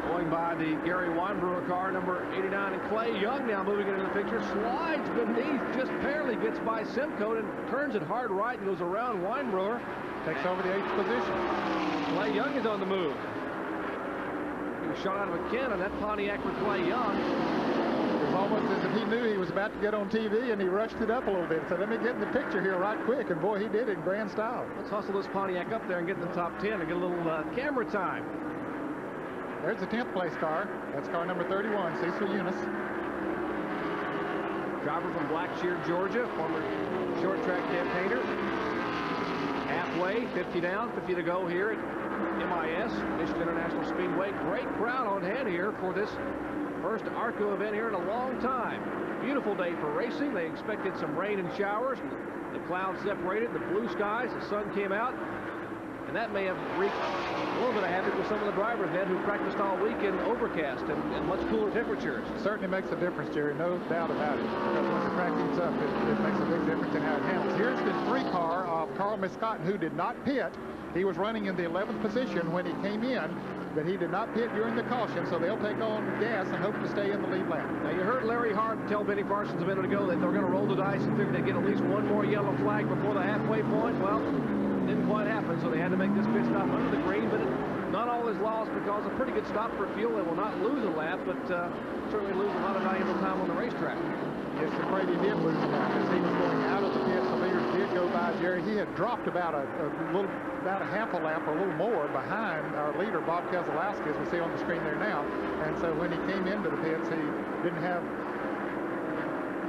Going by the Gary Weinbrewer car, number 89, and Clay Young now moving into the picture. Slides beneath, just barely gets by Simcoe and turns it hard right and goes around Weinbrewer. Takes over the 8th position. Clay Young is on the move. He was shot out of a cannon. That Pontiac for Clay Young. It was almost as if he knew he was about to get on TV, and he rushed it up a little bit. So let me get in the picture here right quick, and boy, he did it in grand style. Let's hustle this Pontiac up there and get in the top 10 and get a little camera time. There's the 10th place car. That's car number 31, Cecil Eunice. Driver from Blackshear, Georgia, former short track campaigner. Halfway, 50 down, 50 to go here at MIS, Michigan International Speedway. Great crowd on hand here for this first ARCA event here in a long time. Beautiful day for racing. They expected some rain and showers. The clouds separated, the blue skies, the sun came out. And that may have wreaked a little bit of havoc with some of the drivers then who practiced all week in overcast and much cooler temperatures. It certainly makes a difference, Jerry, no doubt about it. Because when the track heats up, it makes a big difference in how it handles. Here's the 3 car of Carl Miscotton, who did not pit. He was running in the 11th position when he came in, but he did not pit during the caution, so they'll take on gas and hope to stay in the lead lap. Now, you heard Larry Hart tell Benny Parsons a minute ago that they're going to roll the dice and figure they'd get at least one more yellow flag before the halfway point. Well, didn't quite happen, so they had to make this pit stop under the green, but not all is lost because a pretty good stop for fuel. They will not lose a lap, but certainly lose a lot of valuable time on the racetrack. Yes, afraid he did lose a lap as he was going out of the pit. The leaders did go by Jerry. He had dropped about a half a lap or a little more behind our leader, Bob Keselowski, as we see on the screen there now. And so when he came into the pits, he didn't have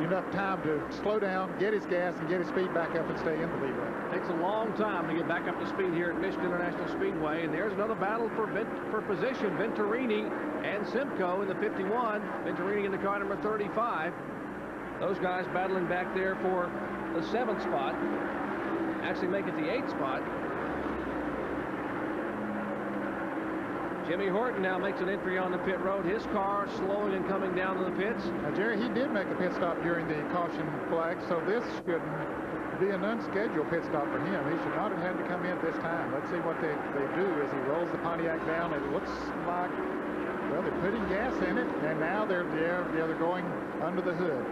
enough time to slow down, get his gas, and get his speed back up and stay in the lead lap. Takes a long time to get back up to speed here at Michigan International Speedway, and there's another battle for position. Venturini and Simcoe in the 51. Venturini in the car number 35. Those guys battling back there for the 7th spot. Actually make it the 8th spot. Jimmy Horton now makes an entry on the pit road. His car slowing and coming down to the pits. Now, Jerry, he did make a pit stop during the caution flag, so this should be an unscheduled pit stop for him. He should not have had to come in this time. Let's see what they do as he rolls the Pontiac down. It looks like, well, they're putting gas in it, and now they're going under the hood.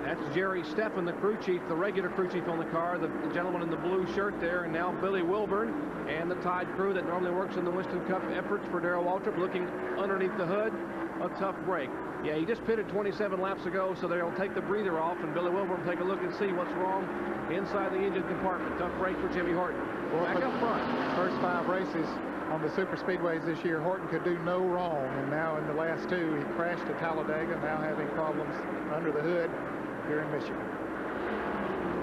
That's Jerry Steffen, the crew chief, the regular crew chief on the car, the gentleman in the blue shirt there, and now Billy Wilburn and the Tide crew that normally works in the Winston Cup efforts for Darrell Waltrip looking underneath the hood. A tough break. Yeah, he just pitted 27 laps ago, so they'll take the breather off, and Billy Wilburn will take a look and see what's wrong inside the engine compartment. Tough break for Jimmy Horton. Well, back up front. First 5 races on the super speedways this year, Horton could do no wrong, and now in the last 2, he crashed at Talladega, now having problems under the hood here in Michigan.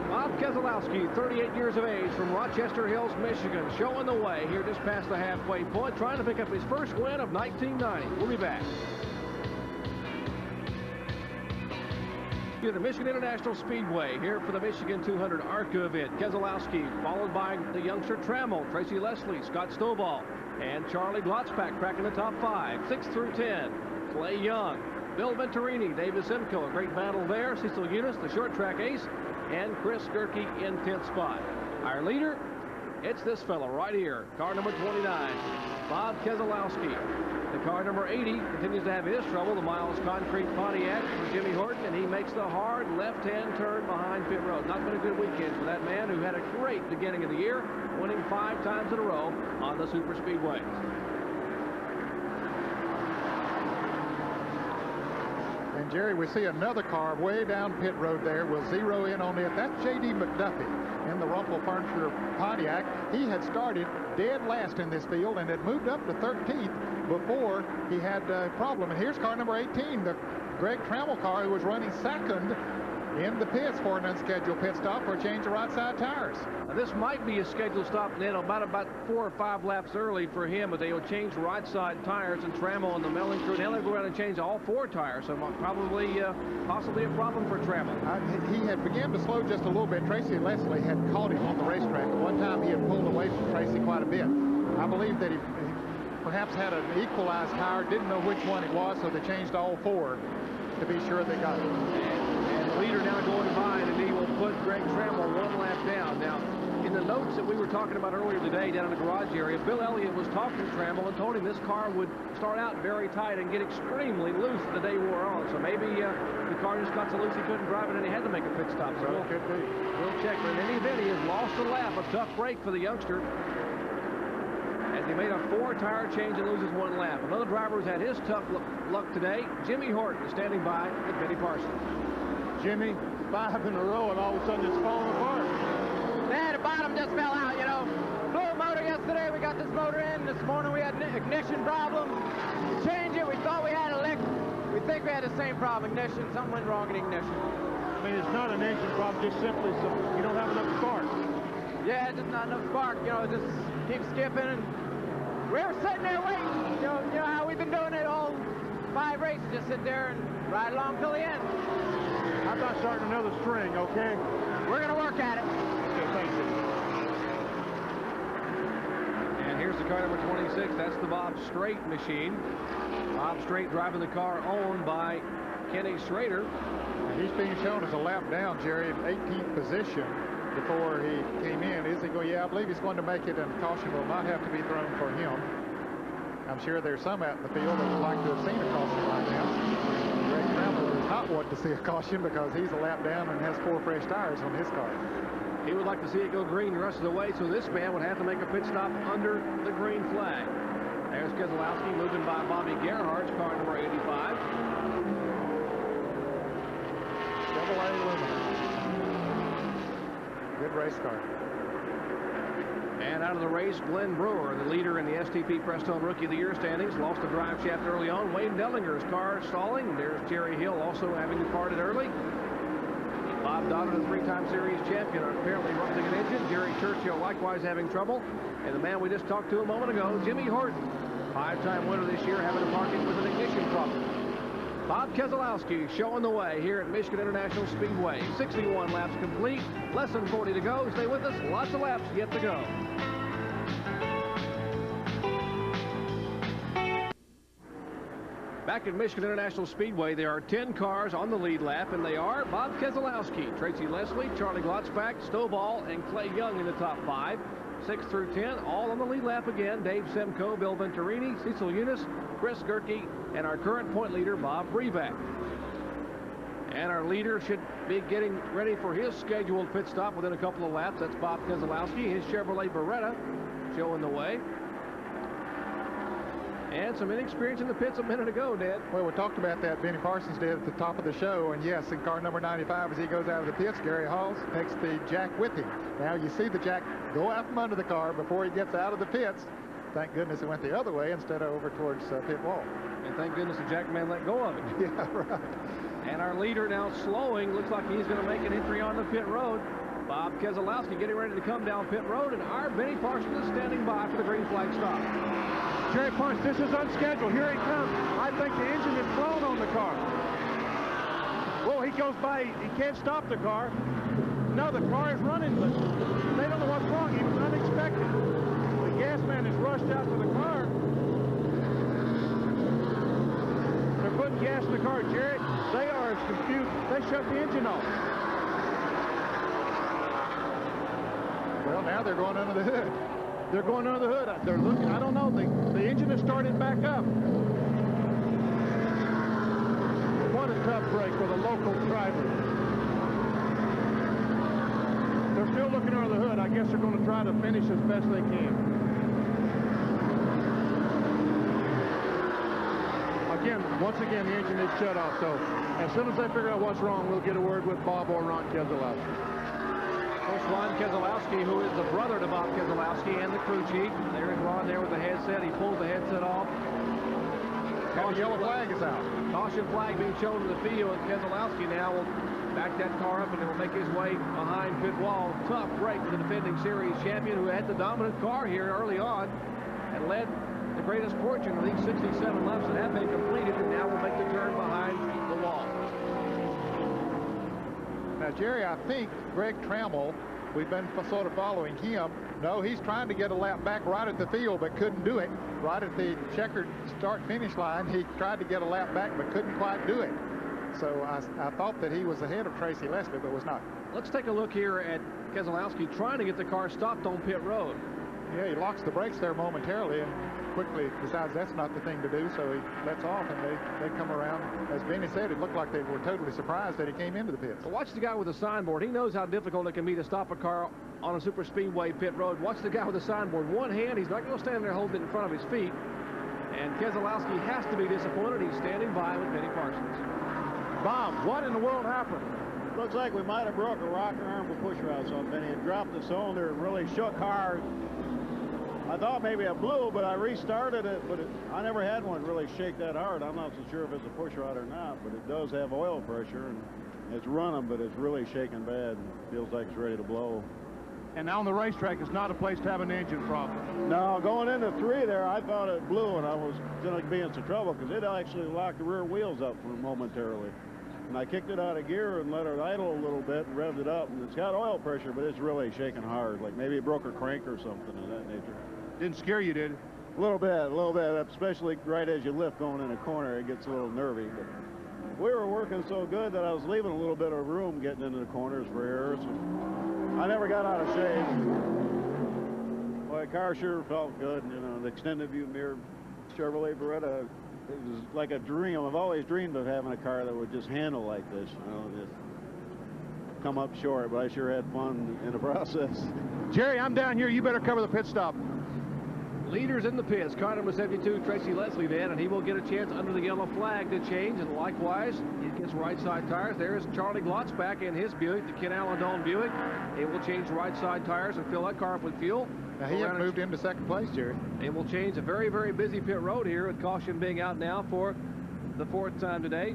Bob Keselowski, 38 years of age, from Rochester Hills, Michigan, showing the way here just past the halfway point, trying to pick up his first win of 1990. We'll be back. Here at the Michigan International Speedway, here for the Michigan 200 ARCA event. Keselowski, followed by the youngster Trammell, Tracy Leslie, Scott Stovall, and Charlie Glotzbach cracking the top 5. 6 through 10, Clay Young, Bill Venturini, David Simcoe, a great battle there. Cecil Eunice, the short track ace, and Chris Gerke in 10th spot. Our leader, it's this fellow right here, car number 29, Bob Keselowski. The car number 80 continues to have his trouble, the Miles Concrete Pontiac for Jimmy Horton, and he makes the hard left-hand turn behind pit road. Not been a good weekend for that man who had a great beginning of the year, winning 5 times in a row on the Super Speedway. And Jerry, we see another car way down pit road there. We'll zero in on it. That's J.D. McDuffie in the Rumpel Furniture Pontiac. He had started dead last in this field and had moved up to 13th before he had a problem. And here's car number 18, the Greg Trammell car, who was running second in the pits for an unscheduled pit stop for a change of right side tires. Now, this might be a scheduled stop, Ned, about 4 or 5 laps early for him, but they will change right side tires, and Trammell and the Melling crew, now they'll go around and change all 4 tires, so probably possibly a problem for Trammell. He had begun to slow just a little bit. Tracy Leslie had caught him on the racetrack. At one time he had pulled away from Tracy quite a bit. I believe that he perhaps had an equalized tire, didn't know which one it was, so they changed all 4 to be sure they got it. And the leader now going behind, and he will put Greg Trammell 1 lap down. Now, in the notes that we were talking about earlier today down in the garage area, Bill Elliott was talking to Trammell and told him this car would start out very tight and get extremely loose as the day wore on. So maybe the car just got so loose he couldn't drive it and he had to make a pit stop. So we'll check. But in any event, he has lost a lap. A tough break for the youngster, as he made a 4-tire change and loses 1 lap. Another driver who's had his tough luck today, Jimmy Horton, standing by with Benny Parsons. Jimmy, 5 in a row, and all of a sudden it's falling apart. Yeah, the bottom just fell out, you know. Blew a motor yesterday. We got this motor in. This morning we had an ignition problem. We changed it. We thought we had a lick. We think we had the same problem. Ignition. Something went wrong in ignition. I mean, it's not an engine problem, just simply you don't have enough spark. Yeah, just not enough spark. You know, just keep skipping, and we were sitting there waiting. You know how we've been doing it all 5 races. Just sit there and ride along till the end. How about starting another string, okay? We're going to work at it. Okay, thank you. And here's the car number 26. That's the Bob Strait machine. Bob Strait driving the car owned by Kenny Schrader. And he's being shown as a lap down, Jerry, in 18th position before he came in. Is he going? Yeah, I believe he's going to make it, and caution will not have to be thrown for him. I'm sure there's some out in the field that would like to have seen a caution right now. Greg Trammell does not want to see a caution because he's a lap down and has 4 fresh tires on his car. He would like to see it go green the rest of the way, so this man would have to make a pit stop under the green flag. There's Keselowski moving by Bobby Gerhardt's car number 85. Chevrolet Lumina. Good race car. And out of the race, Glenn Brewer, the leader in the STP Prestone Rookie of the Year standings, lost the drive shaft early on. Wayne Dellinger's car stalling. There's Jerry Hill also having departed early. Bob Dodd, a 3-time series champion, apparently rusting an engine. Jerry Churchill likewise having trouble. And the man we just talked to a moment ago, Jimmy Horton, 5-time winner this year, having to park it with an ignition problem. Bob Keselowski showing the way here at Michigan International Speedway. 61 laps complete, less than 40 to go. Stay with us, lots of laps yet to go. Back at Michigan International Speedway, there are 10 cars on the lead lap, and they are Bob Keselowski, Tracy Leslie, Charlie Glotzbach, Stovall, and Clay Young in the top 5. 6 through 10, all on the lead lap again. Dave Simcoe, Bill Venturini, Cecil Eunice, Chris Gerke, and our current point leader, Bob Breback. And our leader should be getting ready for his scheduled pit stop within a couple of laps. That's Bob Keselowski, his Chevrolet Beretta showing the way. And some inexperience in the pits a minute ago, Ned. Well, we talked about that. Benny Parsons did at the top of the show. And yes, in car number 95, as he goes out of the pits, Gary Halls takes the jack with him. Now you see the jack go out from under the car before he gets out of the pits. Thank goodness it went the other way instead of over towards pit wall. And thank goodness the jack man let go of it. Yeah, right. And our leader now slowing. Looks like he's going to make an entry on the pit road. Bob Keselowski getting ready to come down pit road, and our Benny Parsons is standing by for the green flag stop. Jerry Parsons, this is unscheduled. Here he comes. I think the engine is blown on the car. Well, he goes by. He can't stop the car. No, the car is running, but they don't know what's wrong. He was unexpected. The gas man is rushed out to the car. They're putting gas in the car, Jerry. They are as confused. They shut the engine off. Well, now they're going under the hood. They're going under the hood. They're looking. I don't know. The engine has started back up. What a tough break for the local driver. They're still looking under the hood. I guess they're going to try to finish as best they can. Once again, the engine is shut off. So as soon as they figure out what's wrong, we'll get a word with Bob or Ron Keselowski. Course Ron Keselowski, who is the brother to Bob Keselowski and the crew chief. There's Ron there with the headset. He pulls the headset off. The yellow flag is out. Caution flag being shown to the field, and Keselowski now will back that car up and it will make his way behind pit wall. Tough break for the defending series champion, who had the dominant car here early on and led the greatest fortune of these 67 laps that have been completed, and now will make the turn behind the wall. Now, Jerry, I think Greg Trammell, we've been sort of following him. No, he's trying to get a lap back right at the field, but couldn't do it. Right at the checkered start-finish line, he tried to get a lap back, but couldn't quite do it. So I thought that he was ahead of Tracy Leslie, but was not. Let's take a look here at Keselowski trying to get the car stopped on pit road. Yeah, he locks the brakes there momentarily and quickly decides that's not the thing to do, so he lets off, and they come around. As Benny said, it looked like they were totally surprised that he came into the pits. So watch the guy with the signboard. He knows how difficult it can be to stop a car on a super speedway pit road. Watch the guy with the signboard. One hand, he's not going to stand there holding it in front of his feet. And Keselowski has to be disappointed. He's standing by with Benny Parsons. Bob, what in the world happened? Looks like we might have broke a rocker arm with push rods on Benny and dropped the cylinder and really shook hard. I thought maybe it blew, but I restarted it, but I never had one really shake that hard. I'm not so sure if it's a push rod or not, but it does have oil pressure, and it's running, but it's really shaking bad and feels like it's ready to blow. And now on the racetrack, it's not a place to have an engine problem. No, going into 3 there, I thought it blew, and I was going to be in some trouble because it actually locked the rear wheels up for momentarily. And I kicked it out of gear and let it idle a little bit and revved it up, and it's got oil pressure, but it's really shaking hard, like maybe it broke a crank or something of that nature. Didn't scare you, did it? A little bit, especially right as you lift going in a corner, it gets a little nervy. But we were working so good that I was leaving a little bit of room getting into the corners for errors. I never got out of shape. Well, the car sure felt good. You know, the extended view mirror Chevrolet Beretta, it was like a dream. I've always dreamed of having a car that would just handle like this, you know, just come up short, but I sure had fun in the process. Jerry, I'm down here. You better cover the pit stop. Leaders in the pits, car number 72, Tracy Leslie then, and he will get a chance under the yellow flag to change, and likewise, he gets right side tires. There's Charlie Glotz back in his Buick, the Ken Allen Buick. He will change right side tires and fill that car up with fuel. Now, he had moved into second place, Jerry. It will change a very, very busy pit road here, with caution being out now for the 4th time today.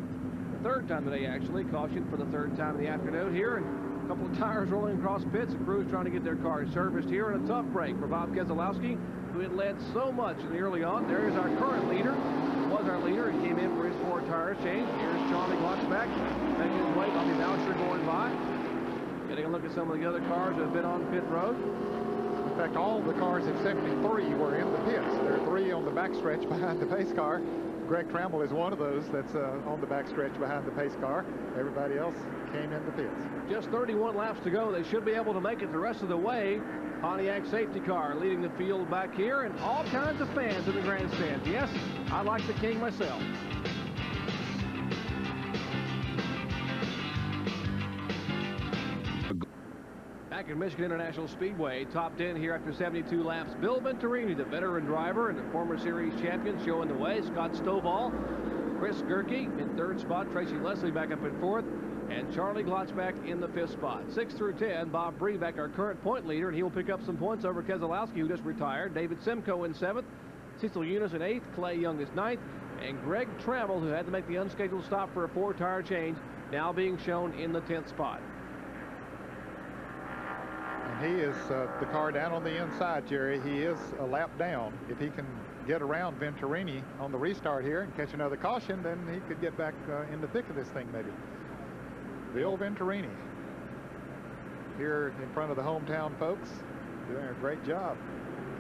The 3rd time today, actually. Caution for the 3rd time in the afternoon here, and a couple of tires rolling across pits. The crews trying to get their cars serviced here, and a tough break for Bob Keselowski, who had led so much in the early on. There is our current leader. Was our leader and came in for his 4 tires change. Here's Charlie Glotz back, making his way. Bobby Mouser going by. Getting a look at some of the other cars that have been on pit road. In fact, all the cars except 3 were in the pits. There are 3 on the backstretch behind the pace car. Greg Trammell is one of those that's on the backstretch behind the pace car. Everybody else came in the pits. Just 31 laps to go. They should be able to make it the rest of the way. Pontiac safety car leading the field back here, and all kinds of fans in the grandstand. Yes, I like the King myself. Back in Michigan International Speedway, top 10 here after 72 laps. Bill Venturini, the veteran driver and the former series champion, showing the way. Scott Stovall, Chris Gerke in 3rd spot. Tracy Leslie back up in 4th. And Charlie Glotz back in the 5th spot. 6 through 10, Bob Brebeck, our current point leader, and he will pick up some points over Keselowski, who just retired. David Simcoe in 7th. Cecil Eunice in 8th. Clay Young is 9th. And Greg Trammell, who had to make the unscheduled stop for a 4-tire change, now being shown in the 10th spot. And he is the car down on the inside, Jerry. He is a lap down. If he can get around Venturini on the restart here and catch another caution, then he could get back in the thick of this thing maybe. Bill Venturini here in front of the hometown folks, doing a great job.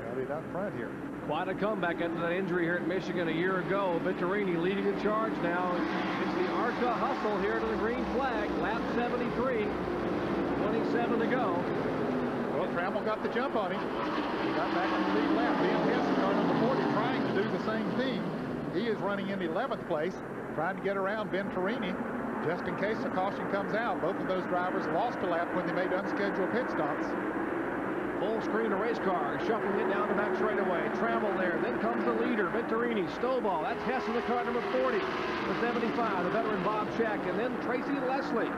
Got it out front here. Quite a comeback after that injury here at Michigan a year ago. Venturini leading the charge now. It's the ARCA hustle here to the green flag. Lap 73. 27 to go. Well, Trammell got the jump on him. He got back in the lead lap. Ben Hess, car number 40, trying to do the same thing. He is running in 11th place, trying to get around Venturini, just in case a caution comes out. Both of those drivers lost a lap when they made unscheduled pit stops. Full screen of race car, shuffling it down the back straightaway. Trammell there, then comes the leader, Venturini. Stovall, that's Hess in the car number 40. The 75, the veteran Bob Scheck, and then Tracy Leslie.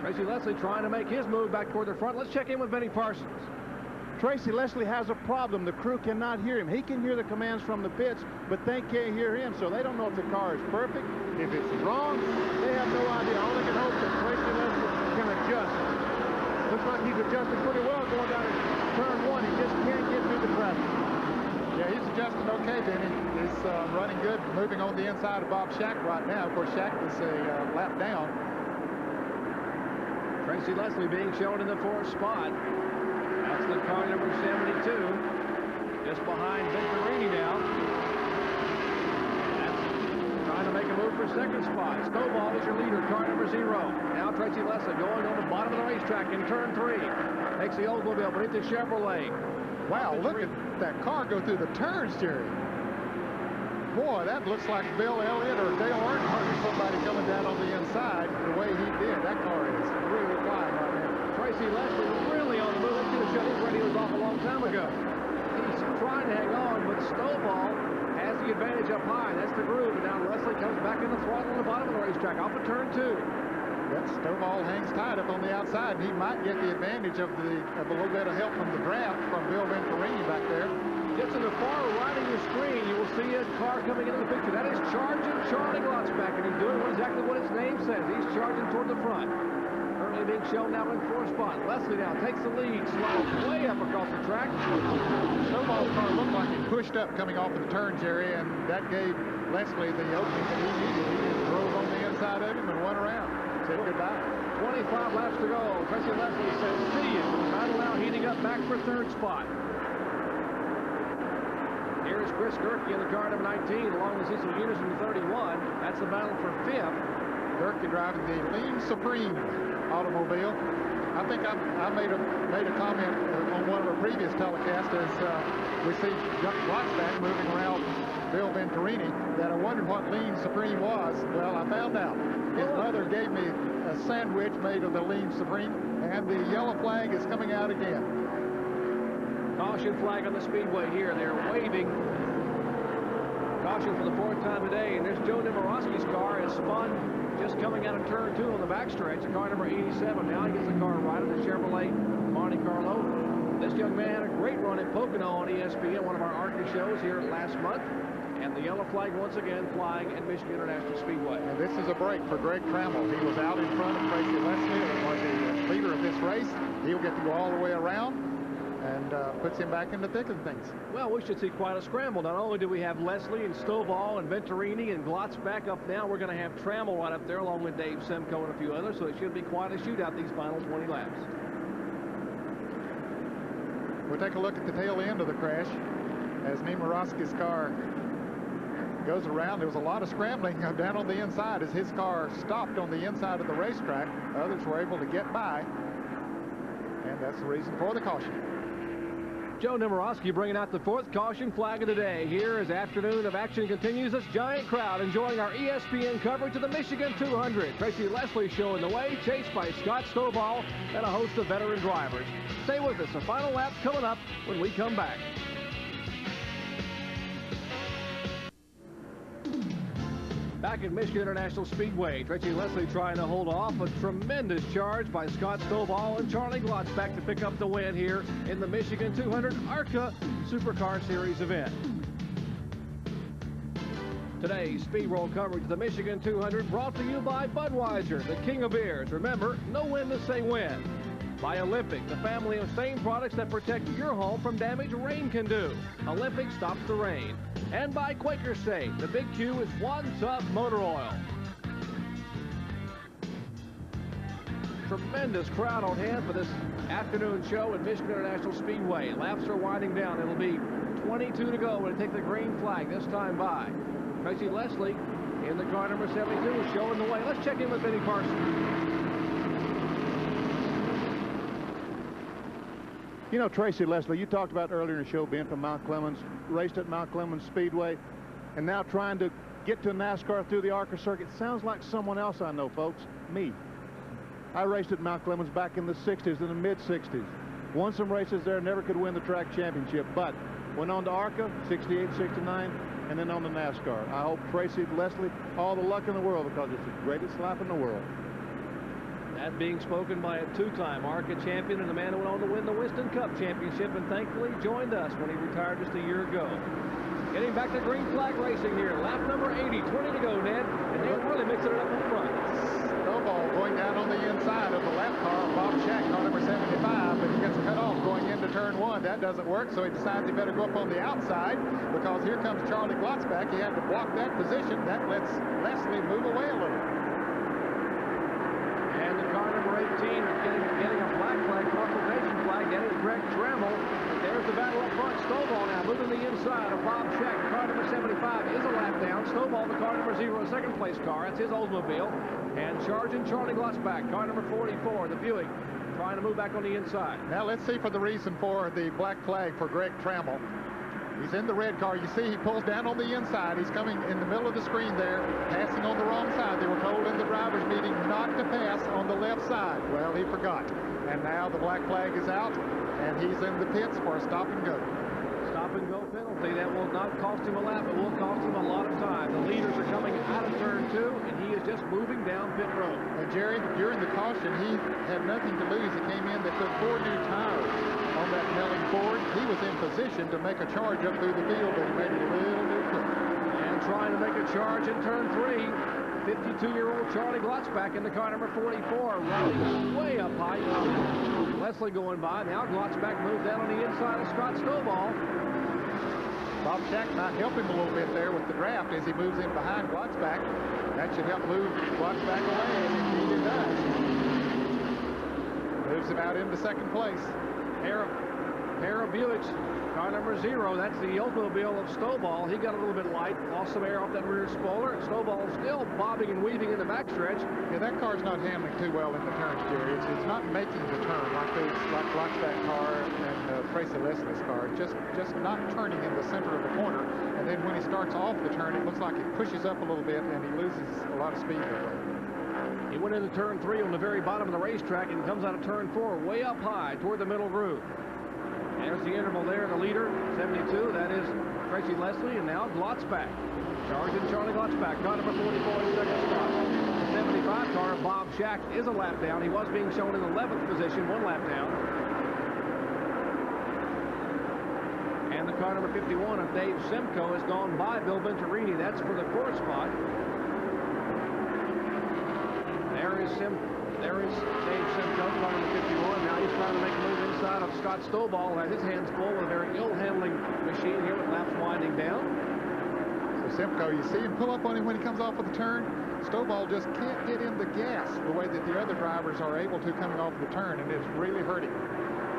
Tracy Leslie trying to make his move back toward the front. Let's check in with Benny Parsons. Tracy Leslie has a problem. The crew cannot hear him. He can hear the commands from the pits, but they can't hear him, so they don't know if the car is perfect, if it's wrong. They have no idea. All they can hope that Tracy Leslie can adjust. Looks like he's adjusting pretty well going down in turn 1. He just can't get through the traffic. Yeah, he's adjusting okay, Benny. He's running good, moving on the inside of Bob Scheck right now. Of course, Scheck is a lap down. Tracy Leslie being shown in the 4th spot. That's the car number 72. Just behind Venturini now. That's trying to make a move for 2nd spot. Stovall is your leader, car number 0. Now Tracy Leslie going on the bottom of the racetrack in turn 3. Takes the Oldsmobile beneath the Chevrolet. Wow, look at that car go through the turns, Jerry. Boy, that looks like Bill Elliott or Dale Earnhardt or somebody coming down on the inside the way he did. That car is really flying right now. Tracy Leslie really on the move. Let's get a shot. His radio was off a long time ago. He's trying to hang on, but Stovall has the advantage up high. That's the groove. And now Leslie comes back in the throttle on the bottom of the racetrack off of turn 2. That Stovall hangs tight up on the outside, and he might get the advantage of a little bit of help from the draft from Bill Venturini back there. Just in the far right of your screen, you will see a car coming into the picture. That is Charging Charlie Glotzback, and he's doing exactly what his name says. He's charging toward the front. Currently being shown now in 4th spot. Leslie now takes the lead, slides way up across the track. Stovall's car looked like it pushed up coming off of the turn, Jerry, and that gave Leslie the opening that he needed. He just drove on the inside of him and went around. Said goodbye. 25 laps to go. Tracy Leslie says, see you. Battle now heating up back for 3rd spot. Here is Chris Gerke in the car number 19, along with Cecil Unison in 31. That's the battle for 5th. Gerke driving the Lean Supreme automobile. I think I made a comment on one of our previous telecasts as we see Glotzback moving around Bill Venturini that I wondered what Lean Supreme was. Well, I found out. His mother gave me a sandwich made of the Lean Supreme, and the yellow flag is coming out again. Caution flag on the Speedway here. They're waving. Caution for the 4th time today. And there's Joe Nemorowski's car is spun just coming out of turn 2 on the backstretch. The car number 87. Now he gets the car right on the Chevrolet Monte Carlo. This young man had a great run at Pocono on ESPN, one of our ARCA shows here last month. And the yellow flag once again flying at Michigan International Speedway. And this is a break for Greg Trammell. He was out in front of Tracy Leslie and was the leader of this race. He'll get to go all the way around and puts him back in the thick of things. Well, we should see quite a scramble. Not only do we have Leslie and Stovall and Venturini and Glotzback up now, we're going to have Trammell right up there along with Dave Simcoe and a few others, so it should be quite a shootout these final 20 laps. We'll take a look at the tail end of the crash as Nemorowski's car goes around. There was a lot of scrambling down on the inside as his car stopped on the inside of the racetrack. Others were able to get by, and that's the reason for the caution. Joe Nemorowski bringing out the 4th caution flag of the day. Here as afternoon of action continues, this giant crowd enjoying our ESPN coverage of the Michigan 200. Tracy Leslie showing the way, chased by Scott Stovall and a host of veteran drivers. Stay with us. The final lap coming up when we come back. Back at Michigan International Speedway, Tracy Leslie trying to hold off a tremendous charge by Scott Stovall and Charlie Glotzback to pick up the win here in the Michigan 200 ARCA SuperCar Series event. Today's Speed Roll coverage of the Michigan 200 brought to you by Budweiser, the king of beers. Remember, no win to say win. By Olympic, the family of stain products that protect your home from damage rain can do. Olympic stops the rain. And by Quaker State, the Big Q is one tough motor oil. Tremendous crowd on hand for this afternoon show at Michigan International Speedway. Laps are winding down. It'll be 22 to go when they take the green flag this time by. Tracy Leslie in the car number 72 showing the way. Let's check in with Benny Parsons. You know, Tracy Leslie, you talked about earlier in the show being from Mount Clemens, raced at Mount Clemens Speedway, and now trying to get to NASCAR through the ARCA circuit. Sounds like someone else I know, folks. Me. I raced at Mount Clemens back in the 60s, in the mid-60s. Won some races there, never could win the track championship, but went on to ARCA, 68, 69, and then on to NASCAR. I hope Tracy Leslie all the luck in the world, because it's the greatest lap in the world. That being spoken by a two-time ARCA champion and the man who went on to win the Winston Cup championship and thankfully joined us when he retired just a year ago. Getting back to green flag racing here. Lap number 80, 20 to go, Ned. And they're really mixing it up in front. Snowball going down on the inside of the lap car. Bob Shack, car number 75, but he gets cut off going into turn 1. That doesn't work, so he decides he better go up on the outside because here comes Charlie Glotzback. He had to block that position. That lets Leslie move away a little. And the car number 18 is getting a black flag, consultation flag. That is Greg Trammell. There's the battle up front. Snowball now moving the inside of Bob Shack. The car number 75 is a lap down. Snowball, the car number 0, second place car. That's his Oldsmobile. And charging Charlie Glotzback, car number 44, the Buick, trying to move back on the inside. Now let's see for the reason for the black flag for Greg Trammell. He's in the red car. You see he pulls down on the inside. He's coming in the middle of the screen there, passing on the wrong side. They were told in the driver's meeting not to pass on the left side. Well, he forgot. And now the black flag is out, and he's in the pits for a stop and go. Stop and go penalty. That will not cost him a lap. It will cost him a lot of time. The leaders are coming out of turn 2, and he is just moving down pit road. And Jerry, during the caution, he had nothing to lose. He came in, they put 4 new tires on that Melling Ford. He was in position to make a charge up through the field, but he made it a little bit quick. And trying to make a charge in turn 3. 52-year-old Charlie Glotzback in the car number 44, running way up high. Leslie going by. Now Glotzback moves down on the inside of Scott Snowball. Bob Shack might help him a little bit there with the draft as he moves in behind Glotzback. That should help move Glotzback away, and indeed it does. Moves him out into second place. Pair of Buicks. Car number 0, that's the Oldsmobile of Snowball. He got a little bit light, lost some air off that rear spoiler. Snowball still bobbing and weaving in the backstretch. Yeah, that car's not handling too well in the turns, Jerry. It's not making the turn like Glotzback car and Tracy Leslie's car. Just not turning in the center of the corner. And then when he starts off the turn, it looks like it pushes up a little bit and he loses a lot of speed that way. He went into turn 3 on the very bottom of the racetrack and comes out of turn 4 way up high toward the middle groove. There's the interval there, the leader, 72. That is Tracy Leslie, and now Glotzback. Charging Charlie Glotzback, car number 44 in second spot. The 75 car of Bob Shack is a lap down. He was being shown in 11th position, 1 lap down. And the car number 51 of Dave Simcoe has gone by Bill Venturini. That's for the 4th spot. There is Dave Simcoe, car number 51. Now he's trying to make a move inside of Scott Snowball, who has his hands full with a very ill-handling machine here with laps winding down. So Simcoe, you see him pull up on him when he comes off of the turn. Snowball just can't get in the gas the way that the other drivers are able to coming off the turn, and it's really hurting.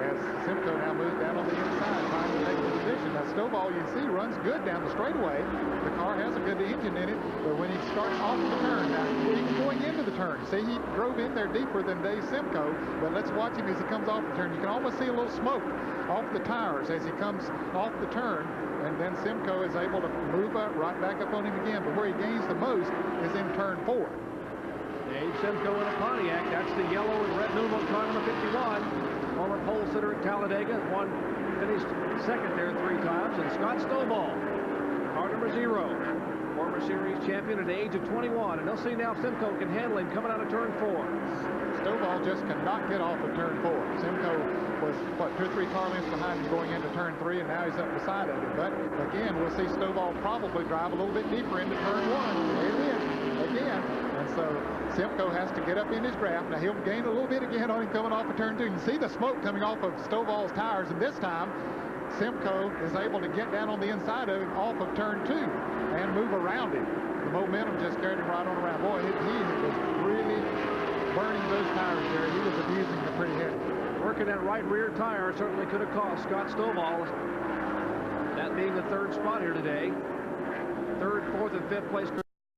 As Simcoe now moves down on the inside, trying to take the position. Now Snowball, you see, runs good down the straightaway. The car has a good engine in it, but when he starts off the turn, now he's going into the turn. See, he drove in there deeper than Dave Simcoe, but let's watch him as he comes off the turn. You can almost see a little smoke off the tires as he comes off the turn, and then Simcoe is able to move up, right back up on him again. But where he gains the most is in turn 4. Dave Simcoe in a Pontiac. That's the yellow and red numeral car number 51. Former pole sitter at Talladega, finished second there 3 times. And Scott Snowball, car number 0, former series champion at the age of 21. And they'll see now if Simcoe can handle him coming out of turn 4. Snowball just cannot get off of turn 4. Simcoe was, what, 2 or 3 car lengths behind him going into turn 3, and now he's up beside of him. But again, we'll see Snowball probably drive a little bit deeper into turn 1. There it is again. And so Simcoe has to get up in his draft. Now he'll gain a little bit again on him coming off of turn 2. You can see the smoke coming off of Snowball's tires, and this time Simcoe is able to get down on the inside of him off of turn 2 and move around him. The momentum just carried him right on around. Boy, he was really burning those tires there. He was abusing them pretty heavy. Working that right rear tire certainly could have cost Scott Snowball, that being the 3rd spot here today. 3rd, 4th, and 5th place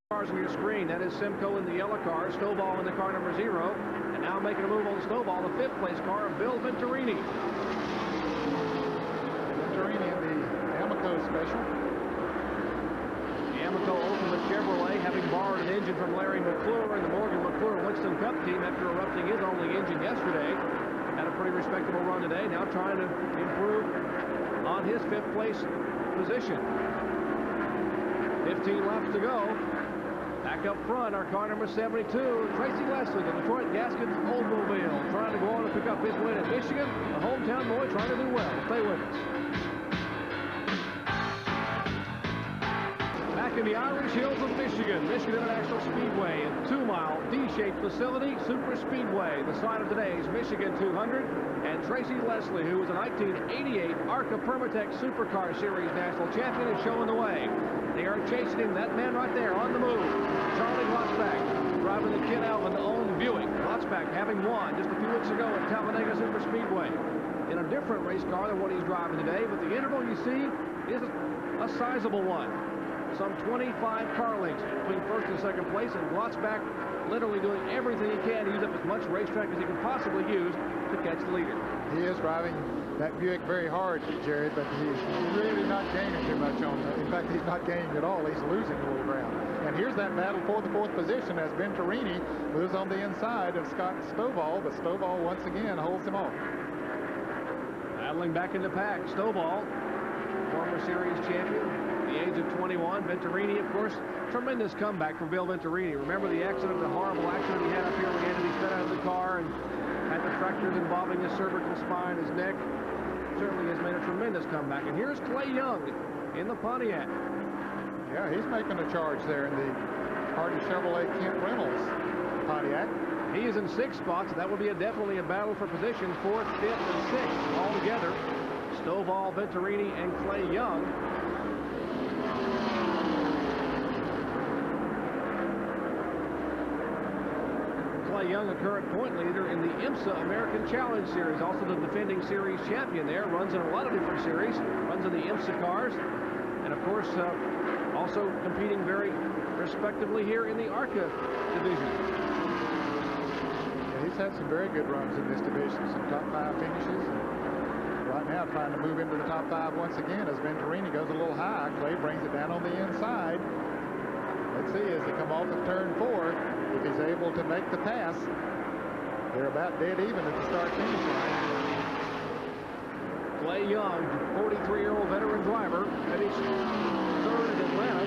cars on your screen. That is Simcoe in the yellow car, Snowball in the car number 0, and now making a move on Snowball, the 5th place car of Bill Venturini. Amoco special. The Amoco Ultimate Chevrolet, having borrowed an engine from Larry McClure and the Morgan McClure Winston Cup team after erupting his only engine yesterday. Had a pretty respectable run today, now trying to improve on his 5th place position. 15 laps to go. Back up front, our car number 72, Tracy Leslie, the Detroit Gaskins Oldsmobile, trying to go on and pick up his win at Michigan. The hometown boy trying to do well. Stay with us. Back in the Irish Hills of Michigan, Michigan International Speedway, a 2-mile D-shaped facility, Super Speedway, the site of today's Michigan 200, and Tracy Leslie, who was a 1988 ARCA Permatex SuperCar Series national champion, is showing the way. They are chasing him, that man right there on the move. Charlie Glotzback driving the Ken Alvin-owned Buick. Glotzback having won just a few weeks ago at Talladega Super Speedway in a different race car than what he's driving today, but the interval you see is a sizable one. Some 25 car lengths between 1st and 2nd place, and Glotzback literally doing everything he can to use up as much racetrack as he can possibly use to catch the leader. He is driving that Buick very hard, Jared, but he's really not gaining too much on it. In fact, he's not gaining at all. He's losing a little ground. And here's that battle for the 4th position as Venturini moves on the inside of Scott Stovall, but Stovall once again holds him off. Battling back in the pack, Stovall, former series champion, the age of 21. Venturini, of course, tremendous comeback from Bill Venturini. Remember the accident, the horrible accident he had up here when he had to be sped out of the car and had the fractures involving his cervical spine, his neck. Certainly has made a tremendous comeback. And here's Clay Young in the Pontiac. Yeah, he's making a charge there in the Hardy Chevrolet Kent Reynolds Pontiac. He is in 6 spots. That will be definitely a battle for positions, 4th, 5th, and 6th all together. Stovall, Venturini, and Clay Young. Clay Young, a current point leader in the IMSA American Challenge Series, also the defending series champion there, runs in a lot of different series, runs in the IMSA cars, and of course also competing very respectively here in the ARCA division. Yeah, he's had some very good runs in this division, some top 5 finishes. And right now trying to move into the top 5 once again as Venturini goes a little high. Clay brings it down on the inside. Let's see as they come off of turn 4, if he's able to make the pass. They're about dead even at the start-finish line. Clay Young, 43-year-old veteran driver, finished 3rd in Atlanta.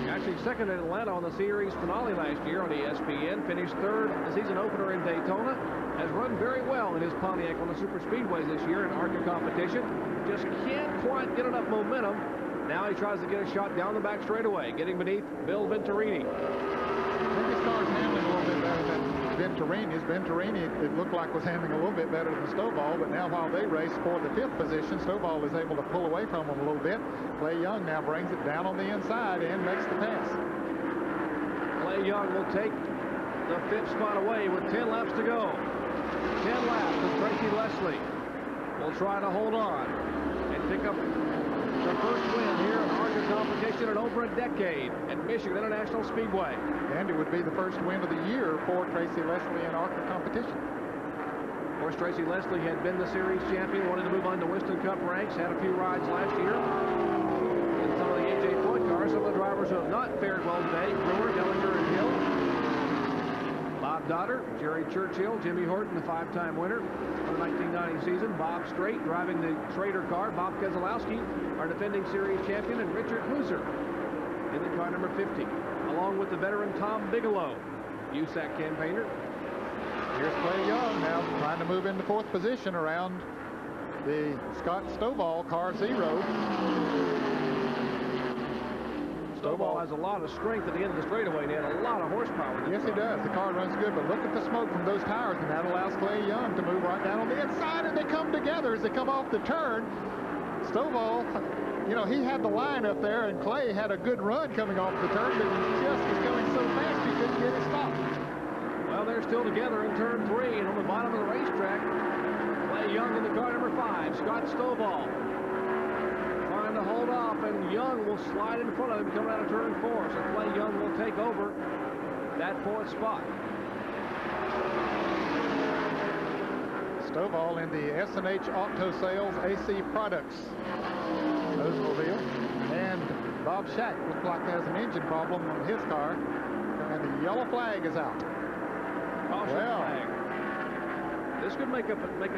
Actually 2nd in Atlanta on the series finale last year on ESPN. Finished 3rd the season opener in Daytona. Has run very well in his Pontiac on the super speedways this year in ARCA competition. Just can't quite get enough momentum. Now he tries to get a shot down the back straightaway, getting beneath Bill Venturini. I think his car's handling a little bit better than Venturini's. Venturini, it looked like, was handling a little bit better than Stovall, but now while they race for the 5th position, Stovall is able to pull away from him a little bit. Clay Young now brings it down on the inside and makes the pass. Clay Young will take the 5th spot away with 10 laps to go. 10 laps, and Tracy Leslie will try to hold on and pick up the first win here in ARCA competition in over a decade at Michigan International Speedway. And it would be the first win of the year for Tracy Leslie in ARCA competition. Of course, Tracy Leslie had been the series champion, wanted to move on to Winston Cup ranks, had a few rides last year in some of the AJ Point cars. Some of the drivers who have not fared well today, Brewer, Dellinger, and Hill. Bob Dotter, Jerry Churchill, Jimmy Horton, the 5-time winner of the 1990 season. Bob Strait driving the Schrader car. Bob Keselowski, our defending series champion, and Richard Hooser in the car number 50, along with the veteran Tom Bigelow, USAC campaigner. Here's Clay Young now trying to move into 4th position around the Scott Stovall car 0. Stovall has a lot of strength at the end of the straightaway. He had a lot of horsepower. Yes, he does. The car runs good, but look at the smoke from those tires, and that allows Clay Young to move right down on the inside, and they come together as they come off the turn. Stovall, you know, he had the line up there, and Clay had a good run coming off the turn, but he just was going so fast he couldn't get it stopped. Well, they're still together in turn 3, and on the bottom of the racetrack, Clay Young in the car number 5, Scott Stovall trying to hold off, and Young will slide in front of him coming out of turn 4. So Clay Young will take over that 4th spot. Stovall in the S&H Auto Sales AC Products. Those Oldsmobile. And Bob Shack looks like has an engine problem on his car. And the yellow flag is out. Caution flag. This could make a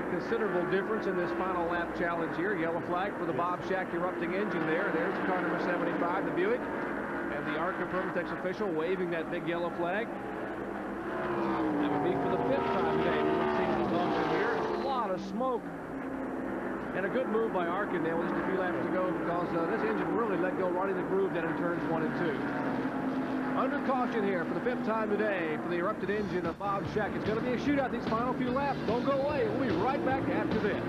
considerable difference in this final lap challenge here. Yellow flag for the Bob Shack erupting engine there. There's car number 75, the Buick. And the ARCA Permatex official waving that big yellow flag. That would be for the 5th time today. We've seen the exhaustion here. A lot of smoke. And a good move by ARCA now with just a few laps to go, because this engine really let go right in the groove down in turns 1 and 2. Under caution here for the 5th time today for the erupted engine of Bob Shack. It's going to be a shootout these final few laps. Don't go away. We'll be right back after this.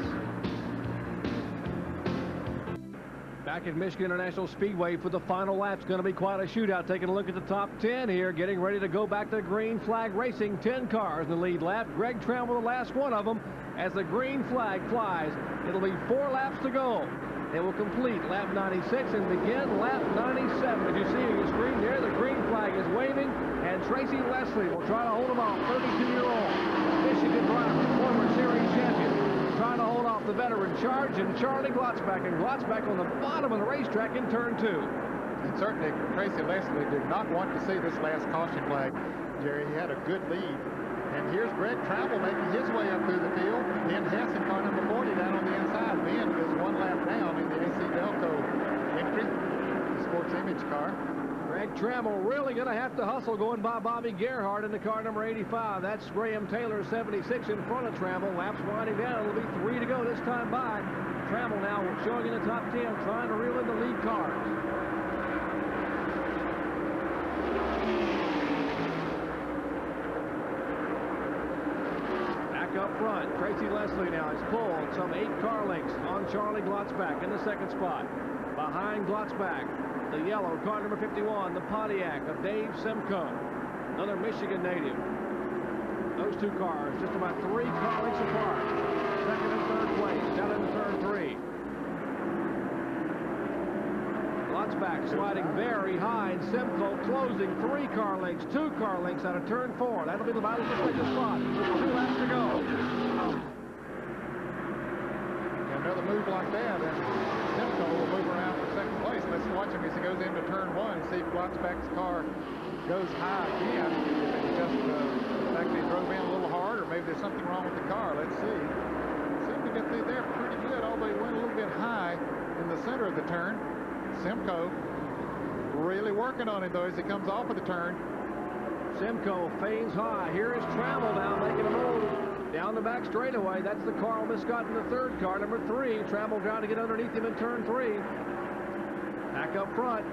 Back at Michigan International Speedway for the final lap. It's going to be quite a shootout. Taking a look at the top 10 here. Getting ready to go back to green flag racing. 10 cars in the lead lap. Greg Trammell, the last one of them. As the green flag flies, it'll be 4 laps to go. They will complete lap 96 and begin lap 97. As you see on your screen there, the green flag is waving, and Tracy Leslie will try to hold him off. 32-year-old Michigan driver, former series champion, trying to hold off the veteran Charge and Charlie Glotzback. And Glotzback on the bottom of the racetrack in turn 2. And certainly Tracy Leslie did not want to see this last caution flag. Jerry, he had a good lead. And here's Greg Trammell making his way up through the field. Ben Hess in car number 40 down on the inside. Ben is 1 lap down in the AC Delco entry, the sports image car. Greg Trammell really going to have to hustle going by Bobby Gerhardt in the car number 85. That's Graham Taylor, 76 in front of Trammell. Laps winding down. It'll be 3 to go this time by. Trammell now showing in the top 10, trying to reel in the lead cars. Up front, Tracy Leslie now has pulled some 8 car lengths on Charlie Glotzback in the 2nd spot. Behind Glotzback, the yellow car number 51, the Pontiac of Dave Simcoe, another Michigan native. Those 2 cars just about 3 car lengths apart. 2nd and 3rd place down into turn 3. Glotzback sliding very high, and Simcoe closing 3 car lengths, 2 car lengths out of turn 4. That'll be the battle for 2nd spot. 2 laps to go. Another move like that, and Simcoe will move around for 2nd place. Let's watch him as he goes into turn 1 and see if Glotzback's car goes high again. Maybe just the fact that he drove in a little hard, or maybe there's something wrong with the car. Let's see. Seemed to get through there pretty good, although he went a little bit high in the center of the turn. Simcoe really working on it, though, as he comes off of the turn. Simcoe feigns high. Here is Trammell now making a move down the back straightaway. That's the Carl Miscott in the 3rd car, number 3. Trammell trying to get underneath him in turn 3. Back up front.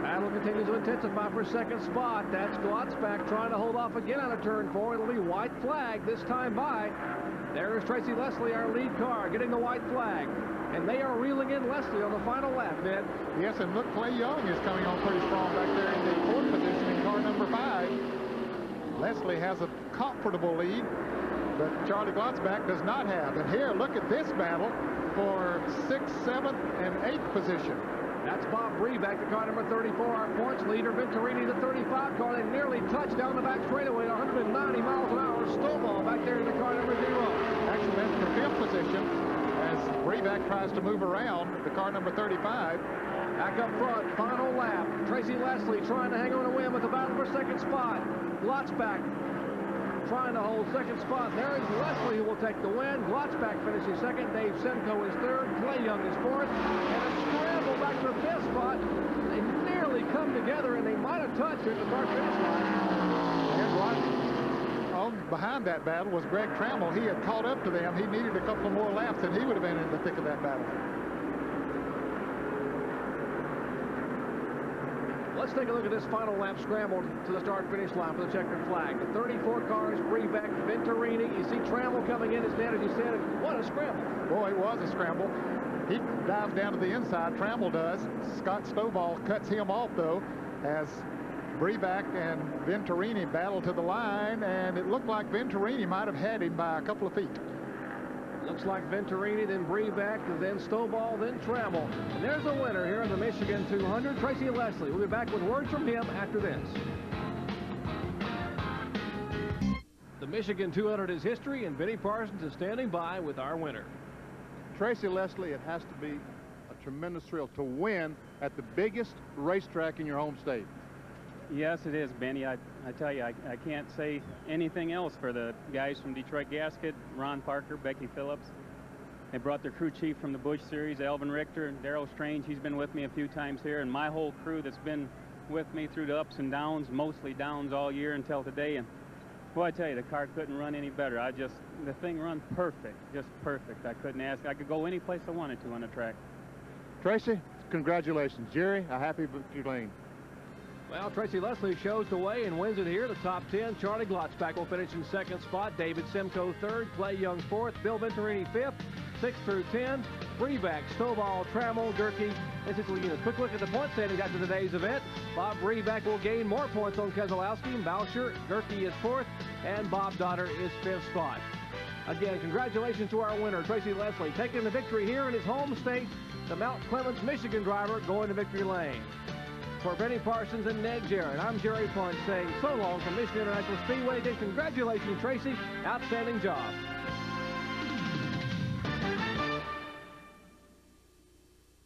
Battle continues to intensify for 2nd spot. That's Glotzback trying to hold off again out of turn 4. It'll be white flag this time by. There is Tracy Leslie, our lead car, getting the white flag. And they are reeling in Leslie on the final lap, Ned. Yes, and look, Clay Young is coming on pretty strong back there in the 4th position in car number 5. Leslie has a comfortable lead, but Charlie Glotzback does not have. And here, look at this battle for 6th, 7th, and 8th position. That's Bob Breback, the car number 34, our points leader. Venturini, the 35 car. They nearly touched down the back straightaway at 190 miles an hour. Stovall back there in the car number 0. Actually, that's for 5th position. As Breback tries to move around the car number 35. Back up front, final lap. Tracy Leslie trying to hang on a win with the battle for 2nd spot. Glotzback trying to hold 2nd spot. There is Leslie who will take the win. Glotzback finishes 2nd. Dave Simcoe is 3rd. Clay Young is 4th. And a scramble back to the 5th spot. They nearly come together, and they might have touched at the start finish line. Behind that battle was Greg Trammell. He had caught up to them. He needed a couple of more laps, and he would have been in the thick of that battle. Let's take a look at this final lap scramble to the start-finish line for the checkered flag. The 34 cars, Breback, Venturini. You see Trammell coming in, as you said. What a scramble. Boy, it was a scramble. He dives down to the inside. Trammell does. Scott Stovall cuts him off, though, as Breback and Venturini battle to the line, and it looked like Venturini might have had him by a couple of feet. Looks like Venturini, then Breback, then Stovall, then Trammell. And there's a winner here in the Michigan 200, Tracy Leslie. We'll be back with words from him after this. The Michigan 200 is history, and Benny Parsons is standing by with our winner. Tracy Leslie, it has to be a tremendous thrill to win at the biggest racetrack in your home state. Yes, it is, Benny. I tell you, I can't say anything else for the guys from Detroit Gasket, Ron Parker, Becky Phillips. They brought their crew chief from the Busch Series, Alvin Richter, and Darrell Strange. He's been with me a few times here, and my whole crew that's been with me through the ups and downs, mostly downs all year until today. And boy, I tell you, the car couldn't run any better. The thing run perfect, just perfect. I couldn't ask. I could go any place I wanted to on the track. Tracy, congratulations. Jerry, a happy victory lane. Well, Tracy Leslie shows the way and wins it here. The top 10. Charlie Glotzback will finish in second spot. David Simcoe third. Clay Young fourth. Bill Venturini fifth. 6 through 10. Breback, Stovall, Trammell, Gerke, and Cicilline. Quick look at the point standings after today's event. Bob Breback will gain more points on Keselowski. Boucher, Gerke is fourth, and Bob Dotter is fifth spot. Again, congratulations to our winner, Tracy Leslie, taking the victory here in his home state. The Mount Clemens, Michigan driver going to victory lane. For Benny Parsons and Ned Jarrett, I'm Jerry Punch saying so long from Michigan International Speedway. Again, congratulations, Tracy. Outstanding job.